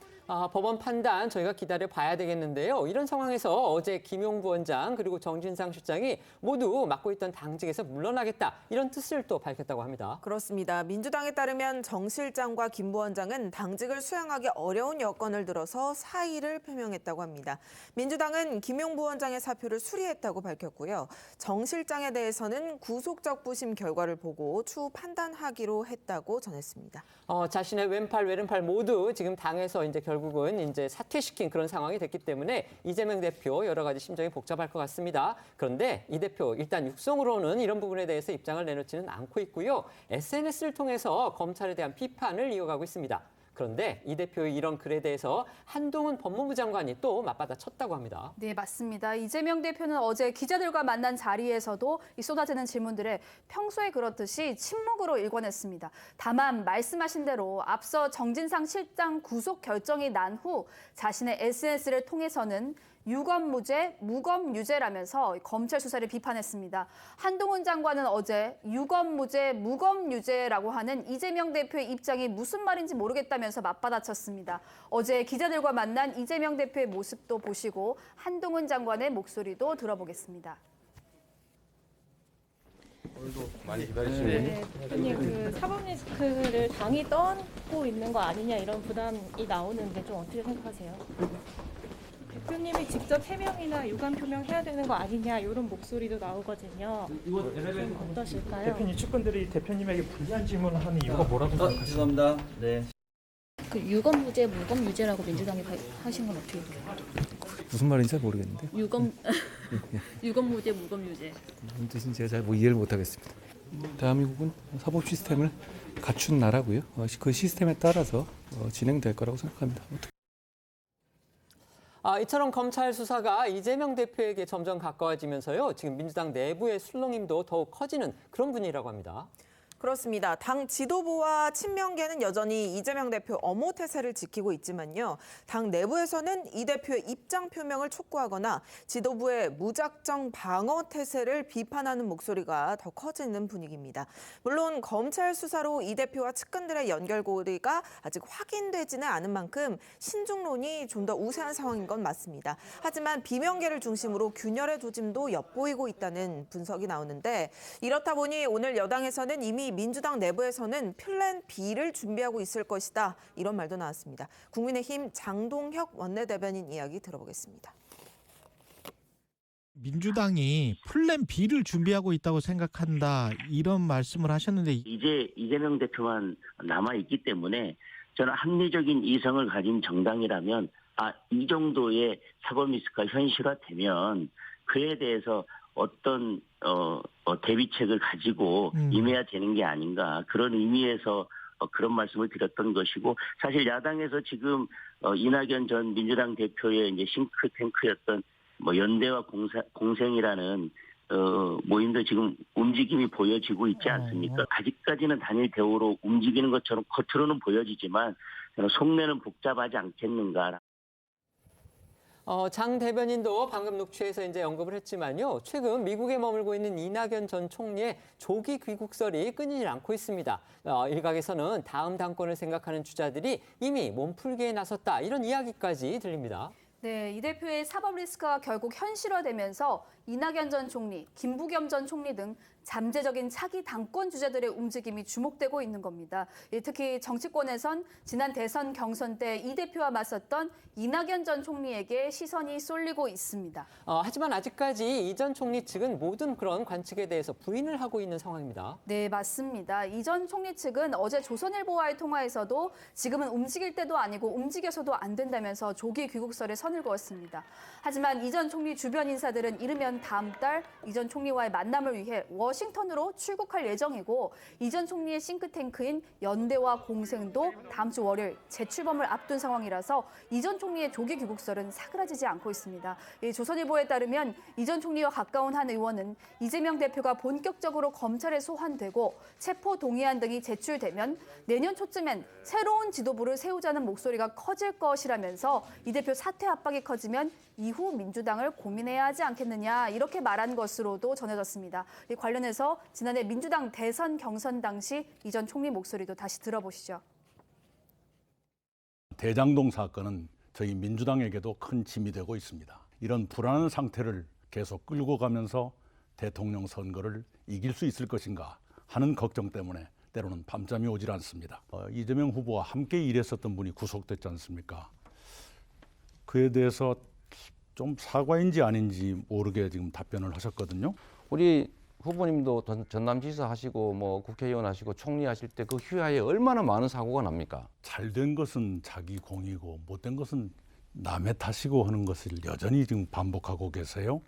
법원 판단 저희가 기다려 봐야 되겠는데요. 이런 상황에서 어제 김용 부원장 그리고 정진상 실장이 모두 맡고 있던 당직에서 물러나겠다 이런 뜻을 또 밝혔다고 합니다. 그렇습니다. 민주당에 따르면 정 실장과 김 부원장은 당직을 수행하기 어려운 여건을 들어서 사의를 표명했다고 합니다. 민주당은 김용 부원장의 사표를 수리했다고 밝혔고요. 정 실장에 대해서는 구속적부심 결과를 보고 추후 판단하기로 했다고 전했습니다. 자신의 왼팔, 외른팔 모두 지금 당에서 결국은 사퇴시킨 그런 상황이 됐기 때문에 이재명 대표 여러 가지 심정이 복잡할 것 같습니다. 그런데 이 대표 일단 육성으로는 이런 부분에 대해서 입장을 내놓지는 않고 있고요. SNS를 통해서 검찰에 대한 비판을 이어가고 있습니다. 그런데 이 대표의 이런 글에 대해서 한동훈 법무부 장관이 또 맞받아쳤다고 합니다. 네, 맞습니다. 이재명 대표는 어제 기자들과 만난 자리에서도 이 쏟아지는 질문들에 평소에 그렇듯이 침묵으로 일관했습니다. 다만 말씀하신 대로 앞서 정진상 실장 구속 결정이 난 후 자신의 SNS를 통해서는 유검무죄, 무검유죄라면서 검찰 수사를 비판했습니다. 한동훈 장관은 어제 유검무죄, 무검유죄라고 하는 이재명 대표의 입장이 무슨 말인지 모르겠다면서 맞받아쳤습니다. 어제 기자들과 만난 이재명 대표의 모습도 보시고 한동훈 장관의 목소리도 들어보겠습니다. 오늘도 많이 기다리시네요. 네, 대표님 그 사법 리스크를 당이 떠안고 있는 거 아니냐 이런 부담이 나오는데 좀 어떻게 생각하세요? 대표님이 직접 해명이나 유감 표명해야 되는 거 아니냐 이런 목소리도 나오거든요. 좀 어떠실까요? 대표님 측근들이 대표님에게 불리한 질문을 하는 이유가 뭐라고 생각하세요? 죄송합니다. 네. 그 유검무죄, 무검유죄라고 민주당이 하신 건 어떻게 돼요? 무슨 말인지 모르겠는데. 유검무죄, 무검유죄. 무슨 뜻인지 제가 잘 이해를 못하겠습니다. 대한민국은 사법 시스템을 갖춘 나라고요. 그 시스템에 따라서 진행될 거라고 생각합니다. 이처럼 검찰 수사가 이재명 대표에게 점점 가까워지면서요. 지금 민주당 내부의 술렁임도 더욱 커지는 그런 분위기라고 합니다. 그렇습니다. 당 지도부와 친명계는 여전히 이재명 대표 엄호 태세를 지키고 있지만요. 당 내부에서는 이 대표의 입장 표명을 촉구하거나 지도부의 무작정 방어 태세를 비판하는 목소리가 더 커지는 분위기입니다. 물론 검찰 수사로 이 대표와 측근들의 연결고리가 아직 확인되지는 않은 만큼 신중론이 좀 더 우세한 상황인 건 맞습니다. 하지만 비명계를 중심으로 균열의 조짐도 엿보이고 있다는 분석이 나오는데 이렇다 보니 오늘 여당에서는 이미 민주당 내부에서는 플랜 B를 준비하고 있을 것이다. 이런 말도 나왔습니다. 국민의힘 장동혁 원내대변인 이야기 들어보겠습니다. 민주당이 플랜 B를 준비하고 있다고 생각한다. 이런 말씀을 하셨는데 이제 이재명 대표만 남아있기 때문에 저는 합리적인 이성을 가진 정당이라면 이 정도의 사법 리스크가 현실화되면 그에 대해서 어떤 대비책을 가지고 임해야 되는 게 아닌가 그런 의미에서 그런 말씀을 드렸던 것이고 사실 야당에서 지금 이낙연 전 민주당 대표의 이제 싱크탱크였던 뭐 연대와 공생이라는 모임도 지금 움직임이 보여지고 있지 않습니까? 아직까지는 단일 대우로 움직이는 것처럼 겉으로는 보여지지만 속내는 복잡하지 않겠는가. 장 대변인도 방금 녹취에서 이제 언급을 했지만요. 최근 미국에 머물고 있는 이낙연 전 총리의 조기 귀국설이 끊이질 않고 있습니다. 일각에서는 다음 당권을 생각하는 주자들이 이미 몸풀기에 나섰다 이런 이야기까지 들립니다. 네, 이 대표의 사법 리스크가 결국 현실화되면서 이낙연 전 총리, 김부겸 전 총리 등 잠재적인 차기 당권 주자들의 움직임이 주목되고 있는 겁니다. 특히 정치권에선 지난 대선 경선 때 이 대표와 맞섰던 이낙연 전 총리에게 시선이 쏠리고 있습니다. 하지만 아직까지 이 전 총리 측은 모든 그런 관측에 대해서 부인을 하고 있는 상황입니다. 네, 맞습니다. 이 전 총리 측은 어제 조선일보와의 통화에서도 지금은 움직일 때도 아니고 움직여서도 안 된다면서 조기 귀국설에 선을 그었습니다. 하지만 이 전 총리 주변 인사들은 이르면 다음 달 이 전 총리와의 만남을 위해 워싱턴으로 출국할 예정이고 이 전 총리의 싱크탱크인 연대와 공생도 다음 주 월요일 재출범을 앞둔 상황이라서 이 전 총리의 조기 귀국설은 사그라지지 않고 있습니다. 조선일보에 따르면 이 전 총리와 가까운 한 의원은 이재명 대표가 본격적으로 검찰에 소환되고 체포 동의안 등이 제출되면 내년 초쯤엔 새로운 지도부를 세우자는 목소리가 커질 것이라면서 이 대표 사퇴 압박이 커지면 이후 민주당을 고민해야 하지 않겠느냐 이렇게 말한 것으로도 전해졌습니다. 관련해서 지난해 민주당 대선 경선 당시 이 전 총리 목소리도 다시 들어보시죠. 대장동 사건은 저희 민주당에게도 큰 짐이 되고 있습니다. 이런 불안한 상태를 계속 끌고 가면서 대통령 선거를 이길 수 있을 것인가 하는 걱정 때문에 때로는 밤잠이 오질 않습니다. 이재명 후보와 함께 일했었던 분이 구속됐지 않습니까? 그에 대해서 좀 사과인지 아닌지 모르게 지금 답변을 하셨거든요. 우리 후보님도 전남지사 하시고 뭐 국회의원 하시고 총리 하실 때 그 휘하에 얼마나 많은 사고가 납니까? 잘된 것은 자기 공이고 못된 것은 남의 탓이고 하는 것을 여전히 지금 반복하고 계세요.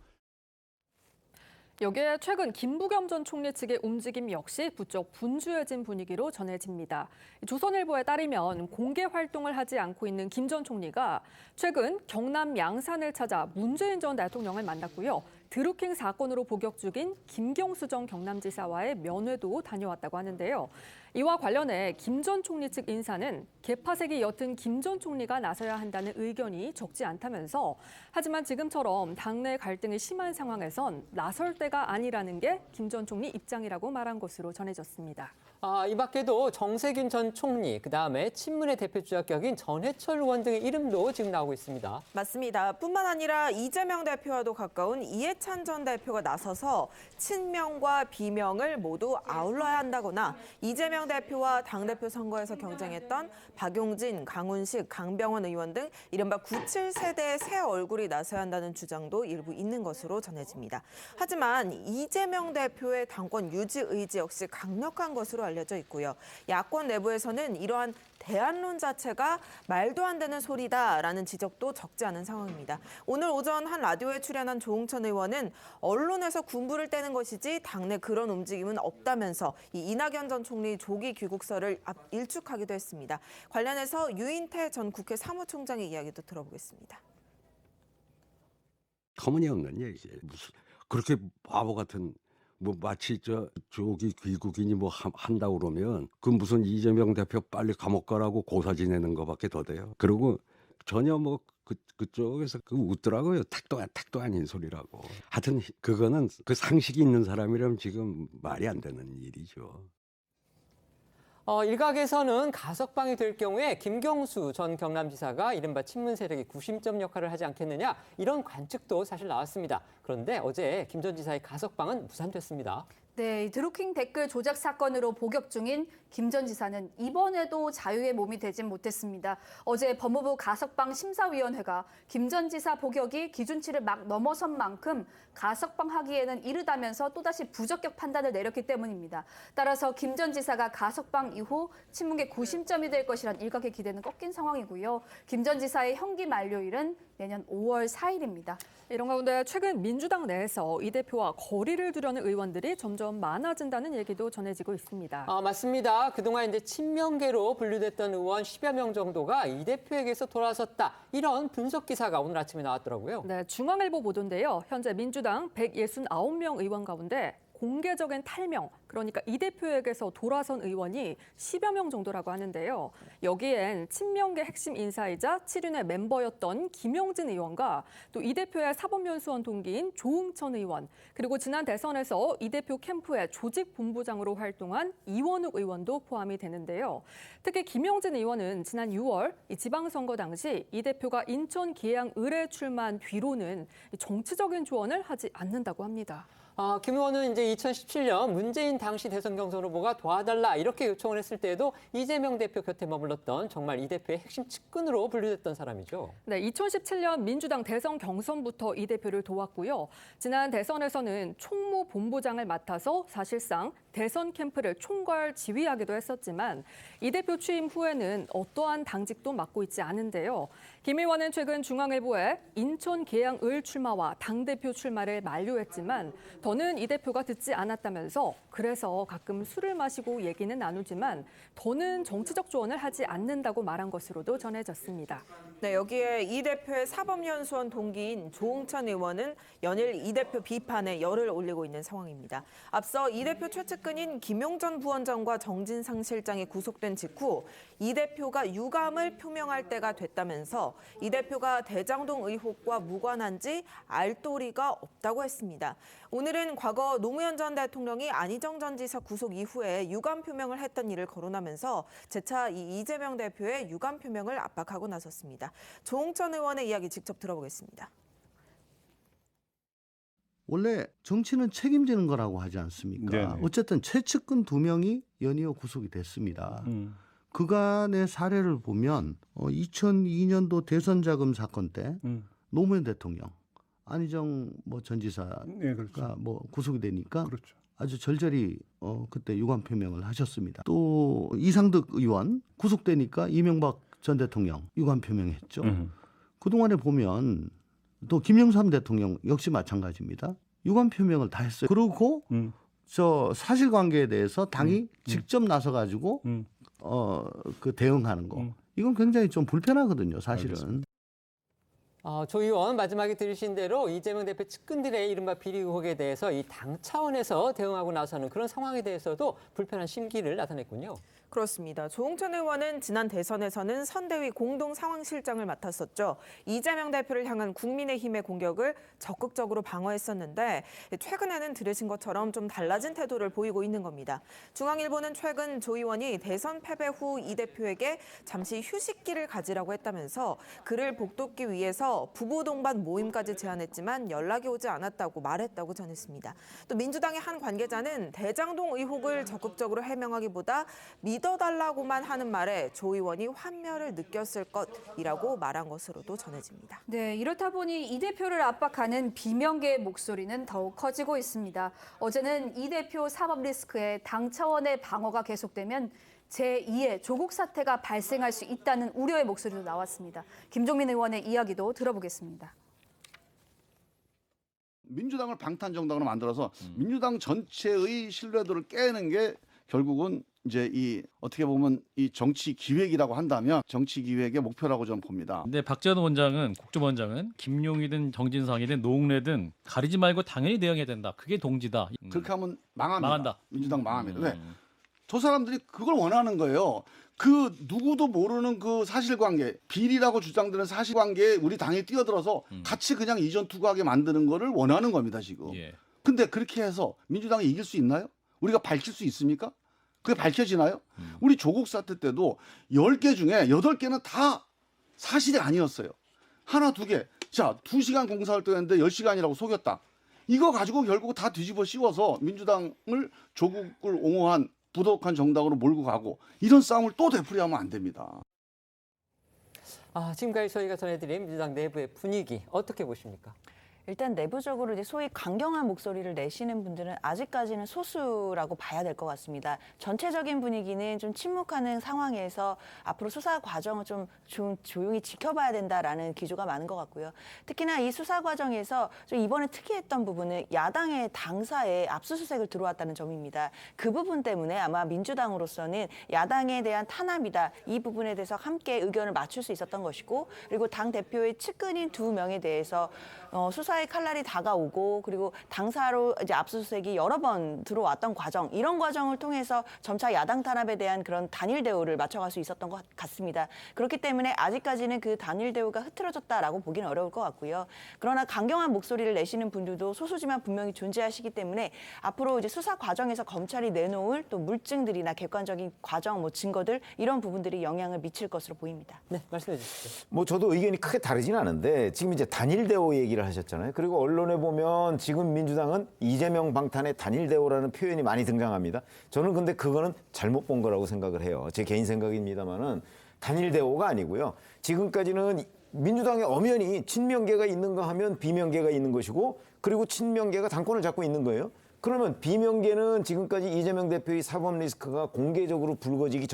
여기에 최근 김부겸 전 총리 측의 움직임 역시 부쩍 분주해진 분위기로 전해집니다. 조선일보에 따르면 공개 활동을 하지 않고 있는 김 전 총리가 최근 경남 양산을 찾아 문재인 전 대통령을 만났고요. 드루킹 사건으로 복역 중인 김경수 전 경남지사와의 면회도 다녀왔다고 하는데요. 이와 관련해 김 전 총리 측 인사는 개파색이 옅은 김 전 총리가 나서야 한다는 의견이 적지 않다면서 하지만 지금처럼 당내 갈등이 심한 상황에선 나설 때가 아니라는 게 김 전 총리 입장이라고 말한 것으로 전해졌습니다. 이 밖에도 정세균 전 총리, 그다음에 친문의 대표주자 격인 전해철 의원 등의 이름도 지금 나오고 있습니다. 맞습니다. 뿐만 아니라 이재명 대표와도 가까운 이해찬 전 대표가 나서서 친명과 비명을 모두 아울러야 한다거나 이재명 대표와 당대표 선거에서 경쟁했던 박용진, 강훈식, 강병원 의원 등 이른바 97세대의 새 얼굴이 나서야 한다는 주장도 일부 있는 것으로 전해집니다. 하지만 이재명 대표의 당권 유지 의지 역시 강력한 것으로 알려져 있고요. 야권 내부에서는 이러한 대안론 자체가 말도 안 되는 소리다라는 지적도 적지 않은 상황입니다. 오늘 오전 한 라디오에 출연한 조응천 의원은 언론에서 군부를 떼는 것이지 당내 그런 움직임은 없다면서 이 이낙연 전 총리 조기 귀국설을 일축하기도 했습니다. 관련해서 유인태 전 국회 사무총장의 이야기도 들어보겠습니다. 터무니없는 얘기지. 무슨 그렇게 바보 같은 뭐 마치 조기 귀국이니 뭐 한다고 그러면 그 무슨 이재명 대표 빨리 감옥 가라고 고사 지내는 거밖에 더 돼요. 그리고 전혀 뭐 그쪽에서 웃더라고요. 택도 아닌 소리라고. 하여튼 그거는 그 상식이 있는 사람이라면 지금 말이 안 되는 일이죠. 일각에서는 가석방이 될 경우에 김경수 전 경남지사가 이른바 친문 세력의 구심점 역할을 하지 않겠느냐 이런 관측도 사실 나왔습니다. 그런데 어제 김 전 지사의 가석방은 무산됐습니다. 네, 드루킹 댓글 조작 사건으로 복역 중인 김 전 지사는 이번에도 자유의 몸이 되진 못했습니다. 어제 법무부 가석방 심사위원회가 김 전 지사 복역이 기준치를 막 넘어선 만큼 가석방하기에는 이르다면서 또다시 부적격 판단을 내렸기 때문입니다. 따라서 김 전 지사가 가석방 이후 친문계 구심점이 될 것이란 일각의 기대는 꺾인 상황이고요. 김 전 지사의 형기 만료일은 내년 5월 4일입니다. 이런 가운데 최근 민주당 내에서 이 대표와 거리를 두려는 의원들이 점점 많아진다는 얘기도 전해지고 있습니다. 맞습니다. 그동안 이제 친명계로 분류됐던 의원 10여 명 정도가 이 대표에게서 돌아섰다. 이런 분석 기사가 오늘 아침에 나왔더라고요. 네, 중앙일보 보도인데요. 현재 민주당 169명 의원 가운데 공개적인 탈명, 그러니까 이 대표에게서 돌아선 의원이 10여 명 정도라고 하는데요. 여기엔 친명계 핵심 인사이자 7인회 멤버였던 김용진 의원과 또 이 대표의 사법연수원 동기인 조응천 의원, 그리고 지난 대선에서 이 대표 캠프의 조직본부장으로 활동한 이원욱 의원도 포함이 되는데요. 특히 김용진 의원은 지난 6월 이 지방선거 당시 이 대표가 인천 기양 을에 출마한 뒤로는 정치적인 조언을 하지 않는다고 합니다. 김 의원은 이제 2017년 문재인 당시 대선 경선 후보가 도와달라 이렇게 요청을 했을 때에도 이재명 대표 곁에 머물렀던 정말 이 대표의 핵심 측근으로 분류됐던 사람이죠. 네, 2017년 민주당 대선 경선부터 이 대표를 도왔고요. 지난 대선에서는 총무본부장을 맡아서 사실상 대선 캠프를 총괄 지휘하기도 했었지만 이 대표 취임 후에는 어떠한 당직도 맡고 있지 않은데요. 김 의원은 최근 중앙일보에 인천 계양 을 출마와 당대표 출마를 만료했지만 더는 이 대표가 듣지 않았다면서 그래서 가끔 술을 마시고 얘기는 나누지만 더는 정치적 조언을 하지 않는다고 말한 것으로도 전해졌습니다. 네, 여기에 이 대표의 사법연수원 동기인 조응천 의원은 연일 이 대표 비판에 열을 올리고 있는 상황입니다. 앞서 이 대표 최측근인 김용전 부원장과 정진상 실장이 구속된 직후 이 대표가 유감을 표명할 때가 됐다면서 이 대표가 대장동 의혹과 무관한지 알도리가 없다고 했습니다. 오늘은 과거 노무현 전 대통령이 안희정 전 지사 구속 이후에 유감 표명을 했던 일을 거론하면서 재차 이 이재명 대표의 유감 표명을 압박하고 나섰습니다. 조응천 의원의 이야기 직접 들어보겠습니다. 원래 정치는 책임지는 거라고 하지 않습니까? 네네. 어쨌든 최측근 2명이 연이어 구속이 됐습니다. 그간의 사례를 보면 2002년도 대선 자금 사건 때 노무현 대통령, 안희정 전 지사가 네, 그렇죠. 구속이 되니까 그렇죠. 아주 절절히 그때 유감 표명을 하셨습니다. 또 이상득 의원 구속되니까 이명박 전 대통령 유감 표명했죠. 그동안에 보면 또 김영삼 대통령 역시 마찬가지입니다. 유감 표명을 다 했어요. 그리고 저 사실관계에 대해서 당이 직접 나서 가지고 그 대응하는 거. 이건 굉장히 좀 불편하거든요, 사실은. 알겠습니다. 조 의원 마지막에 들으신 대로 이재명 대표 측근들의 이른바 비리 의혹에 대해서 이 당 차원에서 대응하고 나서는 그런 상황에 대해서도 불편한 심기를 나타냈군요. 그렇습니다. 조응천 의원은 지난 대선에서는 선대위 공동 상황실장을 맡았었죠. 이재명 대표를 향한 국민의힘의 공격을 적극적으로 방어했었는데 최근에는 들으신 것처럼 좀 달라진 태도를 보이고 있는 겁니다. 중앙일보는 최근 조 의원이 대선 패배 후 이 대표에게 잠시 휴식기를 가지라고 했다면서 그를 복돋기 위해서 부부 동반 모임까지 제안했지만 연락이 오지 않았다고 말했다고 전했습니다. 또 민주당의 한 관계자는 대장동 의혹을 적극적으로 해명하기보다 믿어달라고만 하는 말에 조 의원이 환멸을 느꼈을 것이라고 말한 것으로도 전해집니다. 네, 이렇다 보니 이 대표를 압박하는 비명계의 목소리는 더욱 커지고 있습니다. 어제는 이 대표 사법 리스크에 당 차원의 방어가 계속되면 제2의 조국 사태가 발생할 수 있다는 우려의 목소리도 나왔습니다. 김종민 의원의 이야기도 들어보겠습니다. 민주당을 방탄정당으로 만들어서 민주당 전체의 신뢰도를 깨는 게 결국은 이제 이 어떻게 보면 이 정치 기획이라고 한다면 정치 기획의 목표라고 저는 봅니다. 근데 박지원 원장은 국정원장은 김용이든 정진상이든 노웅래든 가리지 말고 당연히 대응해야 된다. 그게 동지다. 그렇게 하면 망합니다. 망한다. 민주당 망합니다. 왜? 저 사람들이 그걸 원하는 거예요. 그 누구도 모르는 그 사실관계, 비리라고 주장되는 사실관계에 우리 당이 뛰어들어서 같이 그냥 이전 투구하게 만드는 거를 원하는 겁니다, 지금. 예. 근데 그렇게 해서 민주당이 이길 수 있나요? 우리가 밝힐 수 있습니까? 그게 밝혀지나요? 우리 조국 사태 때도 10개 중에 8개는 다 사실이 아니었어요. 하나, 2개. 자, 2시간 공사활동했는데 10시간이라고 속였다. 이거 가지고 결국 다 뒤집어 씌워서 민주당을 조국을 옹호한 부도덕한 정당으로 몰고 가고 이런 싸움을 또 되풀이하면 안 됩니다. 지금까지 저희가 전해드린 민주당 내부의 분위기 어떻게 보십니까? 일단 내부적으로 이제 소위 강경한 목소리를 내시는 분들은 아직까지는 소수라고 봐야 될 것 같습니다. 전체적인 분위기는 좀 침묵하는 상황에서 앞으로 수사 과정을 좀 조용히 지켜봐야 된다라는 기조가 많은 것 같고요. 특히나 이 수사 과정에서 좀 이번에 특이했던 부분은 야당의 당사에 압수수색을 들어왔다는 점입니다. 그 부분 때문에 아마 민주당으로서는 야당에 대한 탄압이다. 이 부분에 대해서 함께 의견을 맞출 수 있었던 것이고, 그리고 당 대표의 측근인 2명에 대해서 수사의 칼날이 다가오고, 그리고 당사로 이제 압수수색이 여러 번 들어왔던 과정, 이런 과정을 통해서 점차 야당 탄압에 대한 그런 단일 대우를 맞춰갈 수 있었던 것 같습니다. 그렇기 때문에 아직까지는 그 단일 대우가 흐트러졌다라고 보기는 어려울 것 같고요. 그러나 강경한 목소리를 내시는 분들도 소수지만 분명히 존재하시기 때문에 앞으로 이제 수사 과정에서 검찰이 내놓을 또 물증들이나 객관적인 과정, 증거들, 이런 부분들이 영향을 미칠 것으로 보입니다. 네, 말씀해 주시죠. 뭐 저도 의견이 크게 다르지는 않은데 지금 이제 단일 대우 얘기를 하셨잖아요. 그리고 언론에 보면 지금 민주당은 이재명 방탄의 단일 대우라는 표현이 많이 등장합니다. 저는 근데 그거는 잘못 본 거라고 생각을 해요. 제 개인 생각입니다만은 단일 대우가 아니고요. 지금까지는 민주당의 엄연히 친명계가 있는가 하면 비명계가 있는 것이고, 그리고 친명계가 당권을 잡고 있는 거예요. 그러면 비명계는 지금까지 이재명 대표의 사법 리스크가 공개적으로 불거지기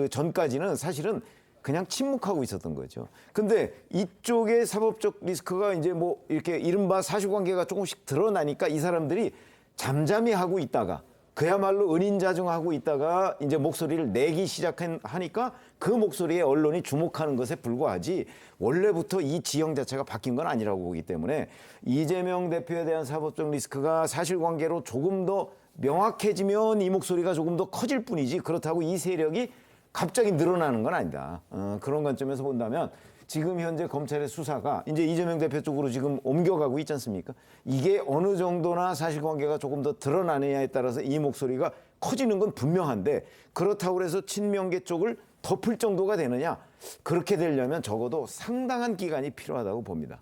전까지는 사실은 그냥 침묵하고 있었던 거죠. 근데 이쪽의 사법적 리스크가 이제 뭐 이렇게 이른바 사실관계가 조금씩 드러나니까 이 사람들이 잠잠히 하고 있다가, 그야말로 은인자중하고 있다가 이제 목소리를 내기 시작하니까 그 목소리에 언론이 주목하는 것에 불과하지, 원래부터 이 지형 자체가 바뀐 건 아니라고 보기 때문에 이재명 대표에 대한 사법적 리스크가 사실관계로 조금 더 명확해지면 이 목소리가 조금 더 커질 뿐이지, 그렇다고 이 세력이 갑자기 늘어나는 건 아니다. 그런 관점에서 본다면 지금 현재 검찰의 수사가 이제 이재명 대표 쪽으로 지금 옮겨가고 있지 않습니까? 이게 어느 정도나 사실관계가 조금 더 드러나느냐에 따라서 이 목소리가 커지는 건 분명한데, 그렇다고 해서 친명계 쪽을 덮을 정도가 되느냐? 그렇게 되려면 적어도 상당한 기간이 필요하다고 봅니다.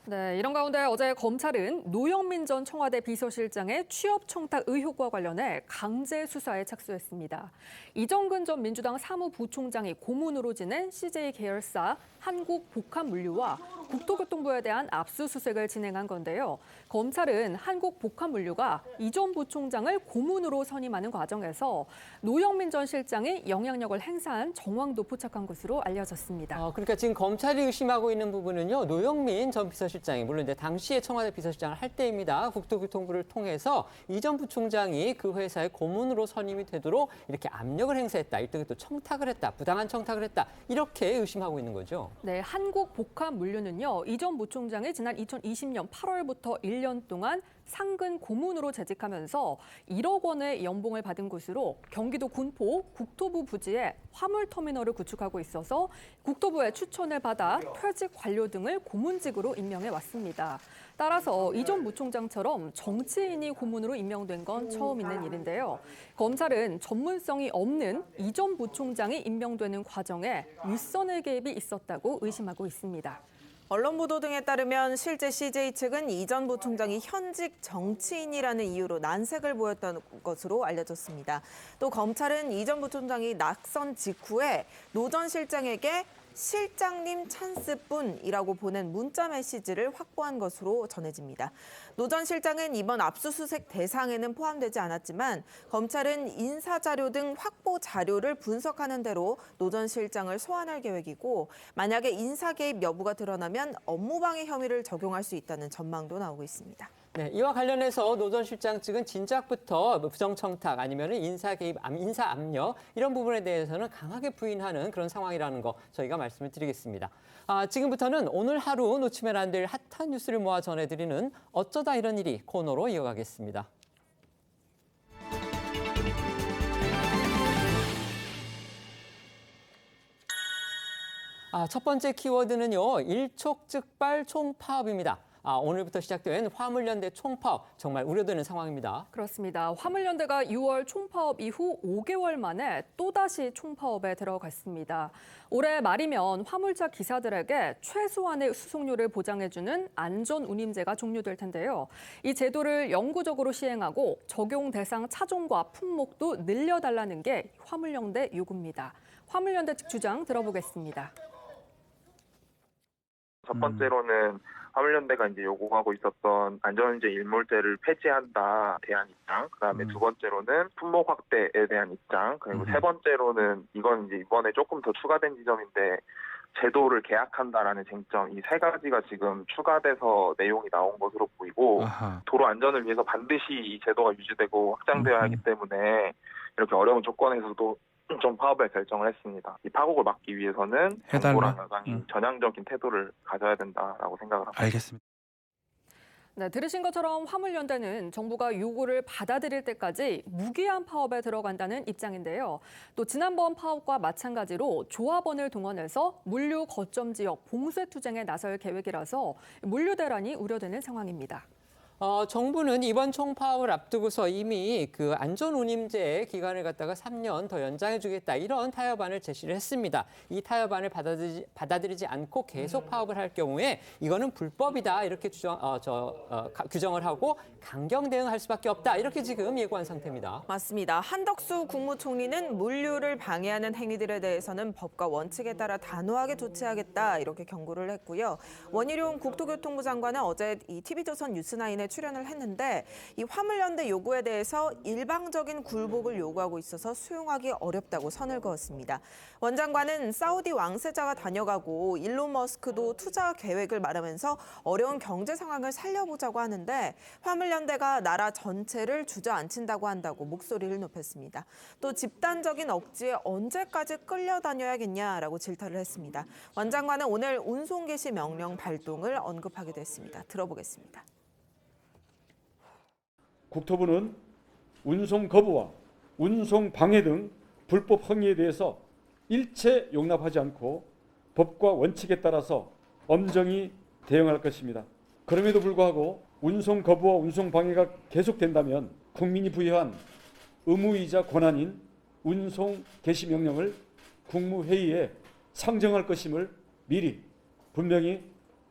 네, 이런 가운데 어제 검찰은 노영민 전 청와대 비서실장의 취업 청탁 의혹과 관련해 강제 수사에 착수했습니다. 이정근 전 민주당 사무부총장이 고문으로 지낸 CJ 계열사 한국복합물류와 국토교통부에 대한 압수수색을 진행한 건데요. 검찰은 한국복합물류가 이 전 부총장을 고문으로 선임하는 과정에서 노영민 전 실장이 영향력을 행사한 정황도 포착한 것으로 알려졌습니다. 그러니까 지금 검찰이 의심하고 있는 부분은요, 노영민 전 비서실장이, 물론 이제 당시에 청와대 비서실장을 할 때입니다. 국토교통부를 통해서 이 전 부총장이 그 회사의 고문으로 선임이 되도록 이렇게 압력을 행사했다, 일종의 또 청탁을 했다, 부당한 청탁을 했다, 이렇게 의심하고 있는 거죠. 네, 한국복합물류는요, 이 전 부총장이 지난 2020년 8월부터 1년 동안 상근 고문으로 재직하면서 1억 원의 연봉을 받은 것으로 경기도 군포 국토부 부지에 화물터미널을 구축하고 있어서 국토부의 추천을 받아 퇴직 완료 등을 고문직으로 임명해 왔습니다. 따라서 이 전 부총장처럼 정치인이 고문으로 임명된 건 처음 있는 일인데요. 검찰은 전문성이 없는 이 전 부총장이 임명되는 과정에 윗선의 개입이 있었다고 의심하고 있습니다. 언론 보도 등에 따르면 실제 CJ 측은 이 전 부총장이 현직 정치인이라는 이유로 난색을 보였던 것으로 알려졌습니다. 또 검찰은 이 전 부총장이 낙선 직후에 노 전 실장에게 실장님 찬스뿐이라고 보낸 문자 메시지를 확보한 것으로 전해집니다. 노 전 실장은 이번 압수수색 대상에는 포함되지 않았지만 검찰은 인사자료 등 확보 자료를 분석하는 대로 노 전 실장을 소환할 계획이고, 만약에 인사 개입 여부가 드러나면 업무방해 혐의를 적용할 수 있다는 전망도 나오고 있습니다. 네, 이와 관련해서 노 전 실장 측은 진작부터 부정청탁 아니면 인사 개입, 인사 압력 이런 부분에 대해서는 강하게 부인하는 그런 상황이라는 거 저희가 말씀을 드리겠습니다. 지금부터는 오늘 하루 놓치면 안 될 핫한 뉴스를 모아 전해드리는 어쩌다 이런 일이 코너로 이어가겠습니다. 첫 번째 키워드는요, 일촉즉발 총파업입니다. 오늘부터 시작된 화물연대 총파업, 정말 우려되는 상황입니다. 그렇습니다. 화물연대가 6월 총파업 이후 5개월 만에 또다시 총파업에 들어갔습니다. 올해 말이면 화물차 기사들에게 최소한의 수송료를 보장해주는 안전운임제가 종료될 텐데요. 이 제도를 영구적으로 시행하고 적용 대상 차종과 품목도 늘려달라는 게 화물연대 요구입니다. 화물연대 측 주장 들어보겠습니다. 첫 번째로는 화물연대가 이제 요구하고 있었던 안전운전 일몰제를 폐지한다 대한 입장, 그다음에 두 번째로는 품목 확대에 대한 입장, 그리고 세 번째로는 이건 이제 이번에 조금 더 추가된 지점인데 제도를 개혁한다라는 쟁점, 이 세 가지가 지금 추가돼서 내용이 나온 것으로 보이고 도로 안전을 위해서 반드시 이 제도가 유지되고 확장되어야 하기 때문에 이렇게 어려운 조건에서도 좀 파업을 결정을 했습니다. 이 파국을 막기 위해서는 정부랑 여당이 전향적인 태도를 가져야 된다라고 생각을 합니다. 알겠습니다. 네, 들으신 것처럼 화물연대는 정부가 요구를 받아들일 때까지 무기한 파업에 들어간다는 입장인데요. 또 지난번 파업과 마찬가지로 조합원을 동원해서 물류 거점 지역 봉쇄 투쟁에 나설 계획이라서 물류 대란이 우려되는 상황입니다. 정부는 이번 총파업을 앞두고서 이미 그 안전운임제 기간을 갖다가 3년 더 연장해주겠다 이런 타협안을 제시를 했습니다. 이 타협안을 받아들이지 않고 계속 파업을 할 경우에 이거는 불법이다 이렇게 규정을 하고 강경 대응할 수밖에 없다 이렇게 지금 예고한 상태입니다. 맞습니다. 한덕수 국무총리는 물류를 방해하는 행위들에 대해서는 법과 원칙에 따라 단호하게 조치하겠다 이렇게 경고를 했고요. 원희룡 국토교통부 장관은 어제 이 TV조선 뉴스9에 출연을 했는데 이 화물연대 요구에 대해서 일방적인 굴복을 요구하고 있어서 수용하기 어렵다고 선을 그었습니다. 원 장관은 사우디 왕세자가 다녀가고 일론 머스크도 투자 계획을 말하면서 어려운 경제 상황을 살려보자고 하는데 화물연대가 나라 전체를 주저앉힌다고 한다고 목소리를 높였습니다. 또 집단적인 억지에 언제까지 끌려다녀야겠냐라고 질타를 했습니다. 원 장관은 오늘 운송 개시 명령 발동을 언급하기도 했습니다. 들어보겠습니다. 국토부는 운송 거부와 운송 방해 등 불법 행위에 대해서 일체 용납하지 않고 법과 원칙에 따라서 엄정히 대응할 것입니다. 그럼에도 불구하고 운송 거부와 운송 방해가 계속된다면 국민이 부여한 의무이자 권한인 운송 개시 명령을 국무회의에 상정할 것임을 미리 분명히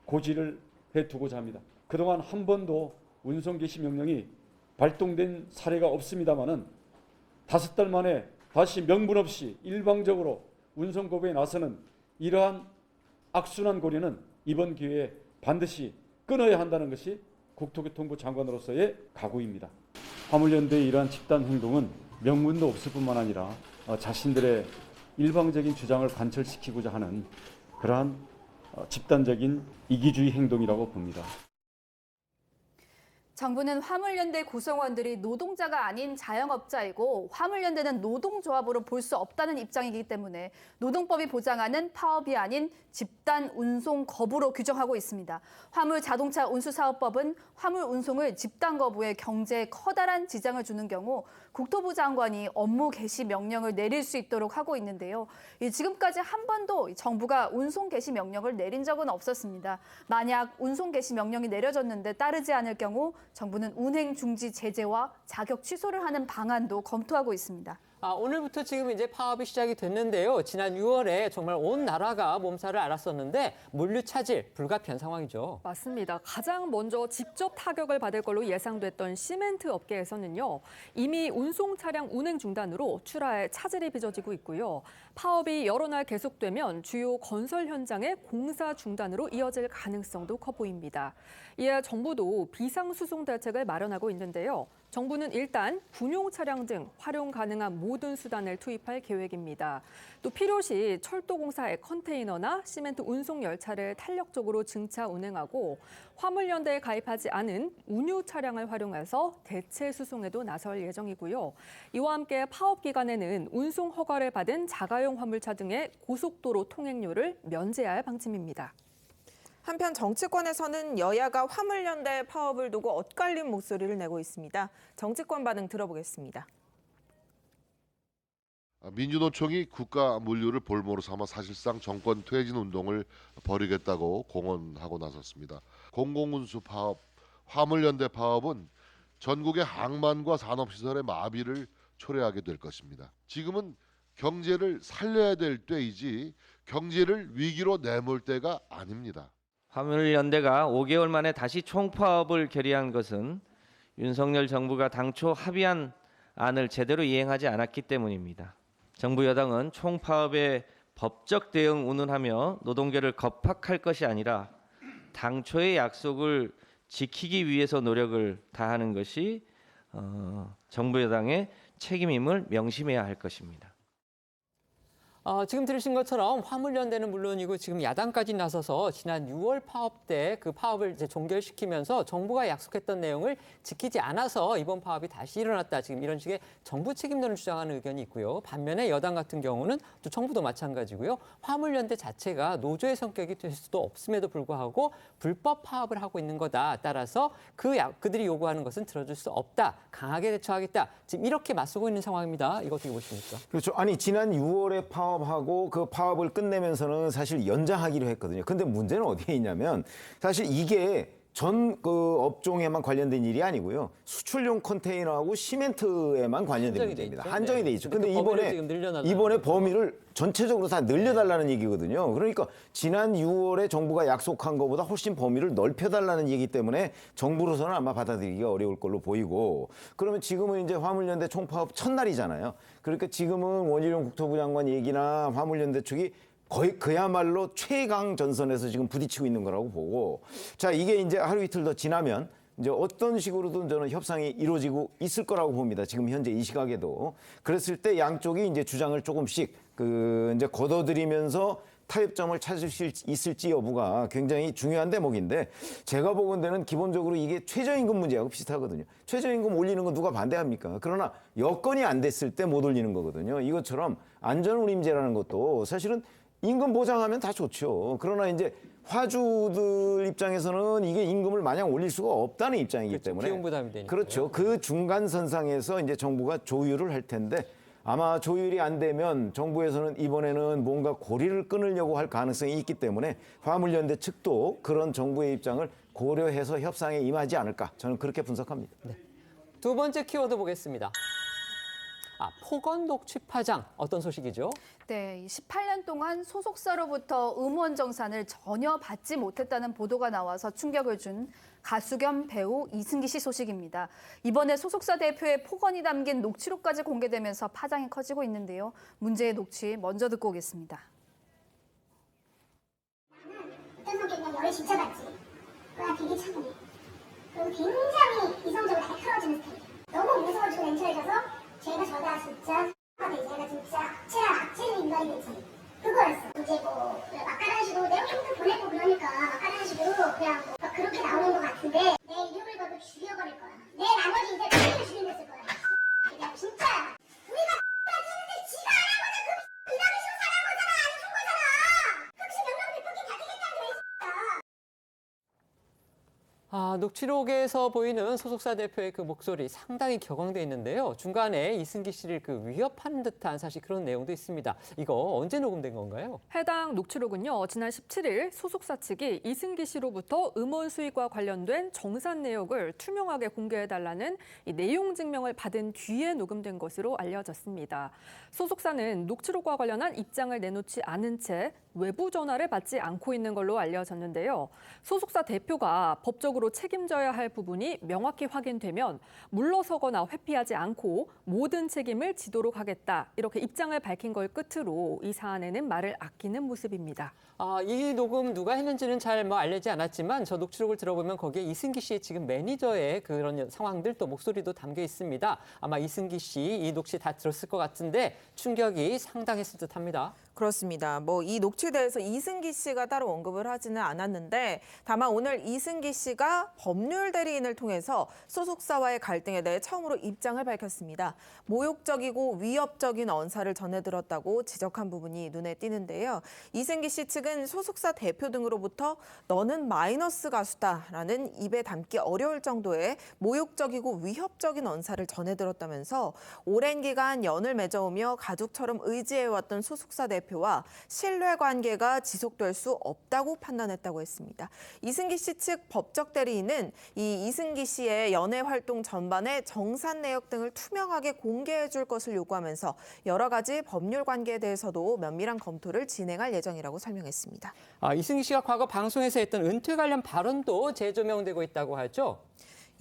고지를 해두고자 합니다. 그동안 한 번도 운송 개시 명령이 발동된 사례가 없습니다마는 5달 만에 다시 명분 없이 일방적으로 운송 거부에 나서는 이러한 악순환 고리는 이번 기회에 반드시 끊어야 한다는 것이 국토교통부 장관으로서의 각오입니다. 화물연대의 이러한 집단 행동은 명분도 없을 뿐만 아니라 자신들의 일방적인 주장을 관철시키고자 하는 그러한 집단적인 이기주의 행동이라고 봅니다. 정부는 화물연대 구성원들이 노동자가 아닌 자영업자이고 화물연대는 노동조합으로 볼 수 없다는 입장이기 때문에 노동법이 보장하는 파업이 아닌 집단 운송 거부로 규정하고 있습니다. 화물자동차 운수사업법은 화물 운송을 집단 거부에 경제에 커다란 지장을 주는 경우 국토부 장관이 업무 개시 명령을 내릴 수 있도록 하고 있는데요. 지금까지 한 번도 정부가 운송 개시 명령을 내린 적은 없었습니다. 만약 운송 개시 명령이 내려졌는데 따르지 않을 경우 정부는 운행 중지 제재와 자격 취소를 하는 방안도 검토하고 있습니다. 오늘부터 지금 이제 파업이 시작이 됐는데요. 지난 6월에 정말 온 나라가 몸살을 앓았었는데 물류 차질 불가피한 상황이죠. 맞습니다. 가장 먼저 직접 타격을 받을 걸로 예상됐던 시멘트 업계에서는요. 이미 운송 차량 운행 중단으로 출하에 차질이 빚어지고 있고요. 파업이 여러 날 계속되면 주요 건설 현장의 공사 중단으로 이어질 가능성도 커 보입니다. 이에 정부도 비상수송 대책을 마련하고 있는데요. 정부는 일단 군용 차량 등 활용 가능한 모든 수단을 투입할 계획입니다. 또 필요시 철도공사의 컨테이너나 시멘트 운송 열차를 탄력적으로 증차 운행하고 화물연대에 가입하지 않은 운유 차량을 활용해서 대체 수송에도 나설 예정이고요. 이와 함께 파업 기간에는 운송 허가를 받은 자가용 화물차 등의 고속도로 통행료를 면제할 방침입니다. 한편 정치권에서는 여야가 화물연대 파업을 두고 엇갈린 목소리를 내고 있습니다. 정치권 반응 들어보겠습니다. 민주노총이 국가 물류를 볼모로 삼아 사실상 정권 퇴진 운동을 벌이겠다고 공언하고 나섰습니다. 공공운수 파업, 화물연대 파업은 전국의 항만과 산업시설의 마비를 초래하게 될 것입니다. 지금은 경제를 살려야 될 때이지 경제를 위기로 내몰 때가 아닙니다. 화물연대가 5개월 만에 다시 총파업을 결의한 것은 윤석열 정부가 당초 합의한 안을 제대로 이행하지 않았기 때문입니다. 정부 여당은 총파업에 법적 대응 운운하며 노동계를 겁박할 것이 아니라 당초의 약속을 지키기 위해서 노력을 다하는 것이 정부 여당의 책임임을 명심해야 할 것입니다. 지금 들으신 것처럼 화물연대는 물론이고 지금 야당까지 나서서 지난 6월 파업 때 그 파업을 이제 종결시키면서 정부가 약속했던 내용을 지키지 않아서 이번 파업이 다시 일어났다. 지금 이런 식의 정부 책임론을 주장하는 의견이 있고요. 반면에 여당 같은 경우는 또 정부도 마찬가지고요. 화물연대 자체가 노조의 성격이 될 수도 없음에도 불구하고 불법 파업을 하고 있는 거다. 따라서 그들이 요구하는 것은 들어줄 수 없다. 강하게 대처하겠다. 지금 이렇게 맞서고 있는 상황입니다. 이거 어떻게 보십니까? 그렇죠. 아니 지난 6월에 파업하고 그 파업을 끝내면서는 사실 연장하기로 했거든요. 근데 문제는 어디에 있냐면 사실 이게 전 그 업종에만 관련된 일이 아니고요. 수출용 컨테이너하고 시멘트에만 관련된 문제입니다. 한정이 돼 있죠. 근데 이번에 범위를 전체적으로 다 늘려달라는 얘기거든요. 그러니까 지난 6월에 정부가 약속한 것보다 훨씬 범위를 넓혀달라는 얘기 때문에 정부로서는 아마 받아들이기가 어려울 걸로 보이고, 그러면 지금은 이제 화물연대 총파업 첫날이잖아요. 그러니까 지금은 원희룡 국토부 장관 얘기나 화물연대 측이 거의 그야말로 최강 전선에서 지금 부딪히고 있는 거라고 보고, 자 이게 이제 하루 이틀 더 지나면 이제 어떤 식으로든 저는 협상이 이루어지고 있을 거라고 봅니다. 지금 현재 이 시각에도. 그랬을 때 양쪽이 이제 주장을 조금씩 이제 걷어들이면서 타협점을 찾을 수 있을지 여부가 굉장히 중요한 대목인데, 제가 보건대는 기본적으로 이게 최저임금 문제하고 비슷하거든요. 최저임금 올리는 건 누가 반대합니까? 그러나 여건이 안 됐을 때 못 올리는 거거든요. 이것처럼 안전운임제라는 것도 사실은 임금 보장하면 다 좋죠. 그러나 이제 화주들 입장에서는 이게 임금을 마냥 올릴 수가 없다는 입장이기 때문에 비용 부담이 되니까요. 그렇죠. 그 중간선상에서 이제 정부가 조율을 할 텐데, 아마 조율이 안 되면 정부에서는 이번에는 뭔가 고리를 끊으려고 할 가능성이 있기 때문에 화물연대 측도 그런 정부의 입장을 고려해서 협상에 임하지 않을까, 저는 그렇게 분석합니다. 네. 두 번째 키워드 보겠습니다. 폭언 녹취 파장, 어떤 소식이죠? 네, 18년 동안 소속사로부터 음원 정산을 전혀 받지 못했다는 보도가 나와서 충격을 준 가수 겸 배우 이승기 씨 소식입니다. 이번에 소속사 대표의 폭언이 담긴 녹취록까지 공개되면서 파장이 커지고 있는데요. 문제의 녹취 먼저 듣고 오겠습니다. 어떤 성격이냐면 열에 진짜 받지. 그냥 되게 차분해. 그리고 굉장히 이성적으로 날카로워지는 스타일. 너무 무서워지고 냉철해져서 쟤가 저다 진짜 쟤가 진짜 악질은 인간이 되지. 그거였어. 이제 뭐 막가라는 식으로 내가 형도 보내고 그러니까 막가라는 식으로 그냥 뭐 그렇게 나오는 것 같은데, 내 이름을 걸고 죽여버릴 거야. 내 나머지 인생 그대로 죽인댔을 거야. 그냥 진짜 우리가 따지는데 지가 안 하고는 그 이랑이 수사한 거잖아. 안 준 거잖아. 혹시 명령 대표기 다 되겠다는 거 있어. 녹취록에서 보이는 소속사 대표의 그 목소리 상당히 격앙돼 있는데요. 중간에 이승기 씨를 위협하는 듯한 사실 그런 내용도 있습니다. 이거 언제 녹음된 건가요? 해당 녹취록은요, 지난 17일 소속사 측이 이승기 씨로부터 음원 수익과 관련된 정산 내역을 투명하게 공개해달라는 이 내용 증명을 받은 뒤에 녹음된 것으로 알려졌습니다. 소속사는 녹취록과 관련한 입장을 내놓지 않은 채 외부 전화를 받지 않고 있는 걸로 알려졌는데요. 소속사 대표가 법적으로 책임져야 할 부분이 명확히 확인되면 물러서거나 회피하지 않고 모든 책임을 지도록 하겠다, 이렇게 입장을 밝힌 걸 끝으로 이 사안에는 말을 아끼는 모습입니다. 이 녹음 누가 했는지는 잘 알려지지 않았지만 저 녹취록을 들어보면 거기에 이승기 씨의 지금 매니저의 그런 상황들 또 목소리도 담겨 있습니다. 아마 이승기 씨 이 녹취 다 들었을 것 같은데 충격이 상당했을 듯합니다. 그렇습니다. 이 녹취에 대해서 이승기 씨가 따로 언급을 하지는 않았는데, 다만 오늘 이승기 씨가 법률 대리인을 통해서 소속사와의 갈등에 대해 처음으로 입장을 밝혔습니다. 모욕적이고 위협적인 언사를 전해들었다고 지적한 부분이 눈에 띄는데요. 이승기 씨 측은 소속사 대표 등으로부터 너는 마이너스 가수다라는 입에 담기 어려울 정도의 모욕적이고 위협적인 언사를 전해들었다면서 오랜 기간 연을 맺어오며 가족처럼 의지해왔던 소속사 대표와 신뢰관계가 지속될 수 없다고 판단했다고 했습니다. 이승기 씨 측 법적 대리인은 이 이승기 씨의 연예 활동 전반의 정산 내역 등을 투명하게 공개해 줄 것을 요구하면서 여러 가지 법률 관계에 대해서도 면밀한 검토를 진행할 예정이라고 설명했습니다. 이승기 씨가 과거 방송에서 했던 은퇴 관련 발언도 재조명되고 있다고 하죠?